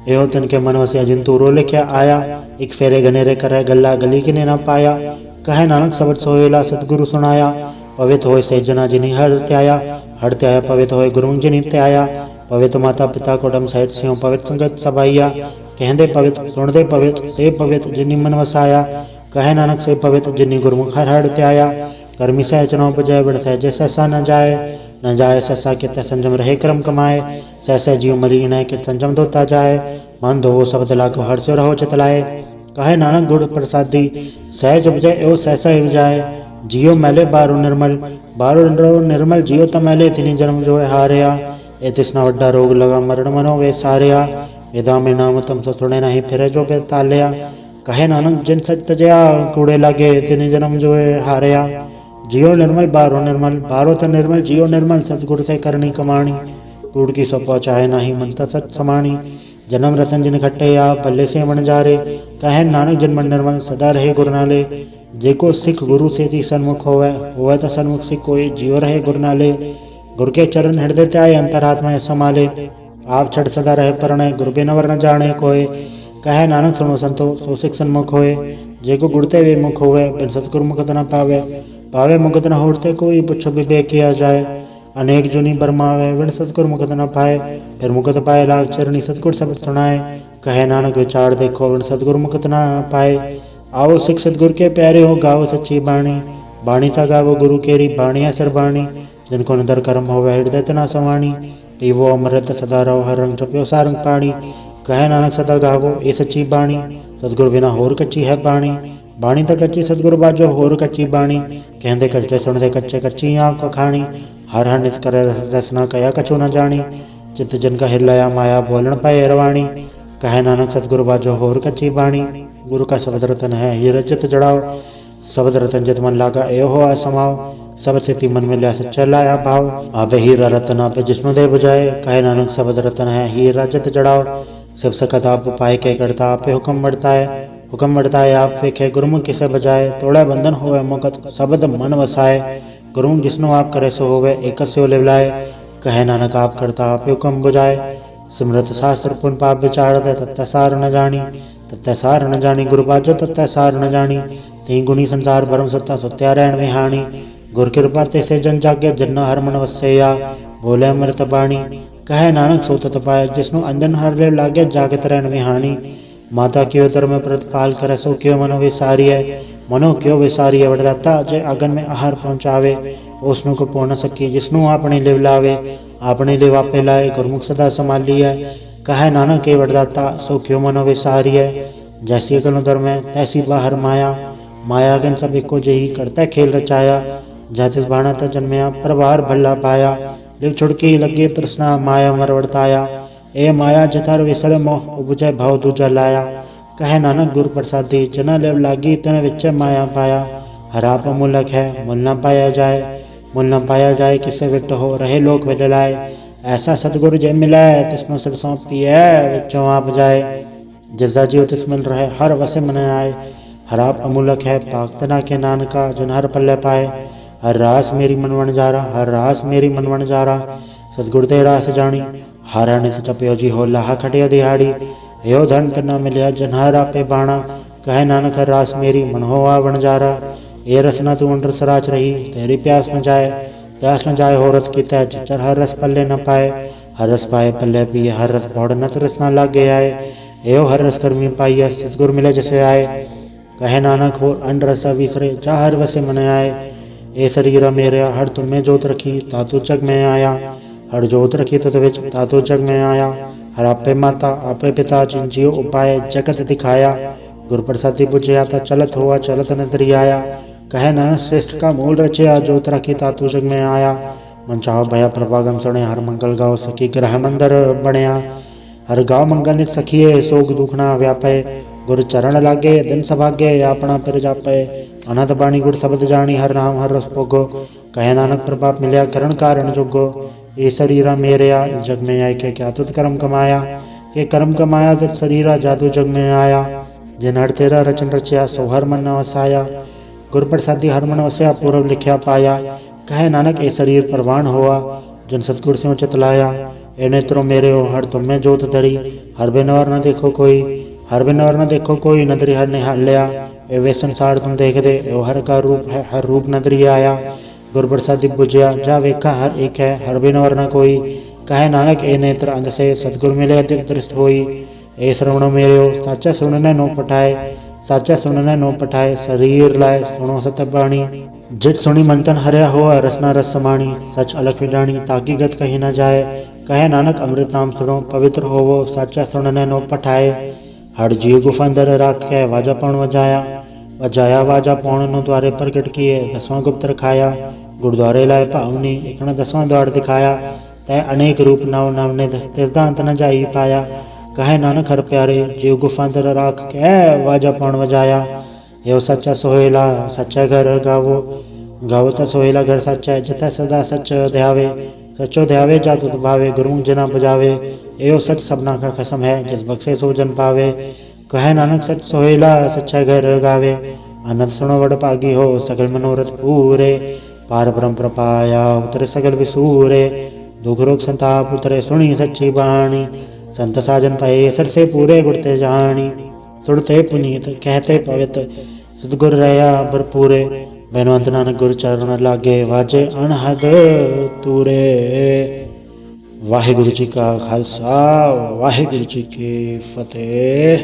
Speaker 1: एहो तिनके मन वसिया जिन तू रो लिखया आया। एक फेरे गनेरे करे गल्ला गली किने न पाया, कहे नानक सबद सोहेला सतगुरु सुनाया। पवित्र होय से जना जिनि हर त्याया, हर त्याया पवित्र होय गुरु जिनि त्याया। पवित्र माता पिता कोडम सहित सिंह पवित्र संगत सबाइया, कहते पवित्र सुनते पवित्र से पवित्र जिनि मन वसाया। कहे नानक से पवित्र जिनि गुरमुख हर हर त्याया। कर्मी सह चुनाव बजाय बड़ सहज सहसा न जाए सहसा के तय संजम रहे क्रम कमाए। सहसा जीव मरी न के संजम धोता जाए, मन धो शब्द लाखो हर से रहो चितलाए। कहे नानक गुड़ प्रसादी सहज उपजय एवं सहसा हिव जाए। जियो मैले बारो निर्मल जियो त मैले तिनि जन्म जो हारया। ए तिसना वड्डा रोग लगा मरण मनो वे सारया, वेदा में नाम तुम सो सुने नहीं फिरे जो बेतालया। कहे नानक जिन सच तजया कूड़े लागे तिनि जन्म जो हारया। जियो निर्मल बारो त निर्मल जियो निर्मल, सतगुर से करनी कमाणी। कूड़ की सो पहुँचाए नहीं मन त सच समाणी, जन्म रतन जिन खट्टे या भले से मन जारे। कहे नानक जिन मन निर्मल सदा रहे गुर नाले, जेको सिख गुरु से थी सन्मुख होवे त सन्मुख सिख कोई जियो रहे गुर नाले। गुर के चरण हृदय त्याय अंतरात्मा समाले, आप छड़ सदा रहे प्रणय गुरु बिन वर न जाने कोय। कहे नानक सुनो संतो सो सिख सन्मुख होए, जेको गुड़ते वे मुख होवे बिन सतगुरु मुखत न पावे मुखत न होते कोई पुछो विवेक किया जाए। अनेक जुनी बरमावे बिन सतगुरु मुखत न पाए, फिर मुखत पाए लाग चरणी सतगुर शब्द सुनाए। कहे नानक विचार देखो बिन सतगुरु मुखत न पाए, आओ सिख सतगुर के प्यारे हो गाओ सच्ची बाणी। बाणी सा गावो गुरु केरी बाणी असर बाणी, जिनको नदर कर्म होवे हृदय तना समाणी। पीवो अमृत सदा रहो हर रंग चपियो सारंग पाणी, कहे नानक सदा गावो ए सच्ची बाणी। सतगुर बिना होर कच्ची है बाणी, बाणी तक कच्ची सतगुर बाजो होर कच्ची बाणी। कहते कच्चे सुनते कच्चे कच्ची आँख खाणी, हर हर नित कर रसना कया कछु न जानी। चित्त जन का हिलाया माया बोलन पाए रवाणी, कहे नानक सतगुरु बाजो होर कच्ची बाणी। गुरु का शब्द रतन है ये रजत जड़ाओ, शब्द रतन जित मन लागा ए हो असमाओ। शब्द से मन में लिया सच्चा लाया भाव, आबे हीरा रतन आपे जिष्णु देव बुझाए। कहे नानक शब्द रतन है हीरा रजत जड़ाओ, शिव सकत आप पाए के करता आपे हुक्म बढ़ता है आप फेखे गुरुमुख किसे बजाए। तोड़े बंधन होवे मुकत शब्द मन वसाए, गुरुमुख जिष्णु आप करे सो होवे एक स्यो लिवलाए। कहे नानक आप करता आपे हुक्म बुझाए, सिमरत शास्त्र पुन पाप विचार दे तत्त सार न जानी। गुरु बाजो तत्त सार न जानी, ती गुणी संसार भरम सत्ता सुत्या रहन विहानी। गुर कृपा ते से जन जागे जन्ना हर मन वसैया, बोले अमृत बाणी। कहे नानक सो तत पाए जिसनु अंजन हर ले लागे जागत रहन विहानी। माता क्यों दर में प्रतिपाल करे सो क्यों मनो विसारिय वरदाता जय अगन में आहार पहुँचावे। उसनु को पौन सकी जिसनु आपने लिव लावे, आपने लिव आपे लाए गुरमुख सदा संभाल लिया। कहे नानक के वरदाता सो क्यों मनो विसारिय, जैसी अगन उदर में तैसी बाहर माया गन सब एको जही करता खेल रचाया। जातिस बाणा त जन्मया प्रभार भल्ला पाया, लिव छुड़की लगे तृष्णा माया मर वर्ताया। ए माया जथर विसर मोह उपजय भाव दूजा लाया। कहे नानक गुरु प्रसादी जना लिव लागी तन विच माया पाया। हराप मूलक है मूल न पाया जाए किसे विट हो रहे लोक विदलाए। ऐसा सतगुरु जय मिलाए तिस्नो सिर सौंपिए विचों आप जाए। जिसदा जीव तिस मिल रहे हर वसे मन आए, हराप अमूलक है पाकतना के नानका जिन हर पल्ले पाए। हर रास मेरी मनवन जारा, सतगुर ते रास जानी। हर नित चपियो जी हो लाहा खटिया दिहाड़ी, यो धन तना मिलिया जनहारा पे बाणा। कहे नानक हर रास मेरी मन हो आवण जारा, ये रसना तू अंडर सराच रही, तेरी प्यास में जाए हो रस की तय चर हर रस पल्ले न पाए, हर रस पाए पल्ले पिए हर रस भौड़ न रस न लागे आए, एव हर रस कर्मी पाइय सतगुर मिले जैसे आए, कहे नानक हो अंड रस विसरे जा हर वसे मन आए, ए शरीरा मेरे हर तुम्हें जोत रखी तातु जग में आया, हर जोत रखी तुत विच तातु जग में आया, हर आपे माता आपे पिता जिन जियो उपाय जगत दिखाया, गुर प्रसादी बुझया ता चलत हुआ चलत नदरी आया, कहे नानक श्रेष्ठ का मूल रचया जोत रखी तातु जग में आया, मन चाहो भया प्रभागम सुने हर मंगल गाओ सखी ग्रह मंदिर बनया, हर गाँव मंगल नित सखिए सोग दुखना व्यापे, गुर चरण लागे दिन सभागे अपना पिर जापे, अनंत बाणी गुर शब्द जानी हर नाम हर रस भोगो, कहे नानक प्रभाप मिलया करण कारण जोगो, ये शरीरा मेरेया इस जग में आए के क्या तुत कर्म कमाया, के कर्म कमाया तुत शरीरा जादू जग में आया, जिन हर तेरा रचन रचया सो हर मन न वसाया, गुर प्रसादी हर मन वसया पूर्व लिखया पाया, कहे नानक ए शरीर परवान हुआ जिन सतगुर से उचित लाया, ए नेत्रों मेरे हो हर तुम में जोत धरी, हर बिनवर न देखो कोई, हर बिनवर न देखो कोई नदरी हर निहाल लिया, ए वे संसार तुम देख दे ए हर का रूप है हर रूप नदरी आया, गुर प्रसादी बुझया जा वेखा हर एक है हर बिनवर न कोई, कहे नानक ए नेत्र अंध से सतगुर मिले दिव्य दृष्ट होई, ए श्रवण मेरे हो साचा सुनने नो पठाए, साचा सुनने नो पठाए शरीर लाए सुनो सत बाणी, जित सुनी मंथन हरया हो रसना रस समाणी, सच अलख विडाणी ताकि गत कहीं न जाए, कहे नानक अमृत नाम सुनो पवित्र होवो साचा सुनने नो पठाए, हर जीव गुफा अंदर राखे वाजा पौण वजाया वाजा पौण नो द्वारे प्रगट किए दसवां गुप्त रखाया, गुरुद्वारे लाए भावनी इकना दसवां द्वार दिखाया, तय अनेक रूप नव नव निध तिसदा अंत न जाई पाया, कहे नानक हर प्यारे जीव गुफा अंदर राख के वाजा पौण वजाया, यो सच्चा सोहेला सच्चा घर गावो, गावो तो सोहेला घर सच्चा जिथे सदा सच ध्यावे, सचो ध्यावे जातु भावे गुरु जना बजावे, एयो सच सबना का कसम है जिस बख्शे सो जन पावे, कहे नानक सच सोहेला सच्चा घर गावे, आनंद सुनो वड पागी हो सकल मनोरथ पूरे, पार ब्रह्म प्रपाया उतरे सकल विसूरे, दुख रोग संताप उतरे सुनी सच्ची बाणी, संत साजन पाए सर से पूरे गुड़ते जानी, सुनते पुनीत कहते पवित्र सतगुर रया भरपूरे, बेनवंत नानक गुर चरण लागे वाजे अनहद तूरे। वाहिगुरु जी का खालसा वाहिगुरु जी की फतेह।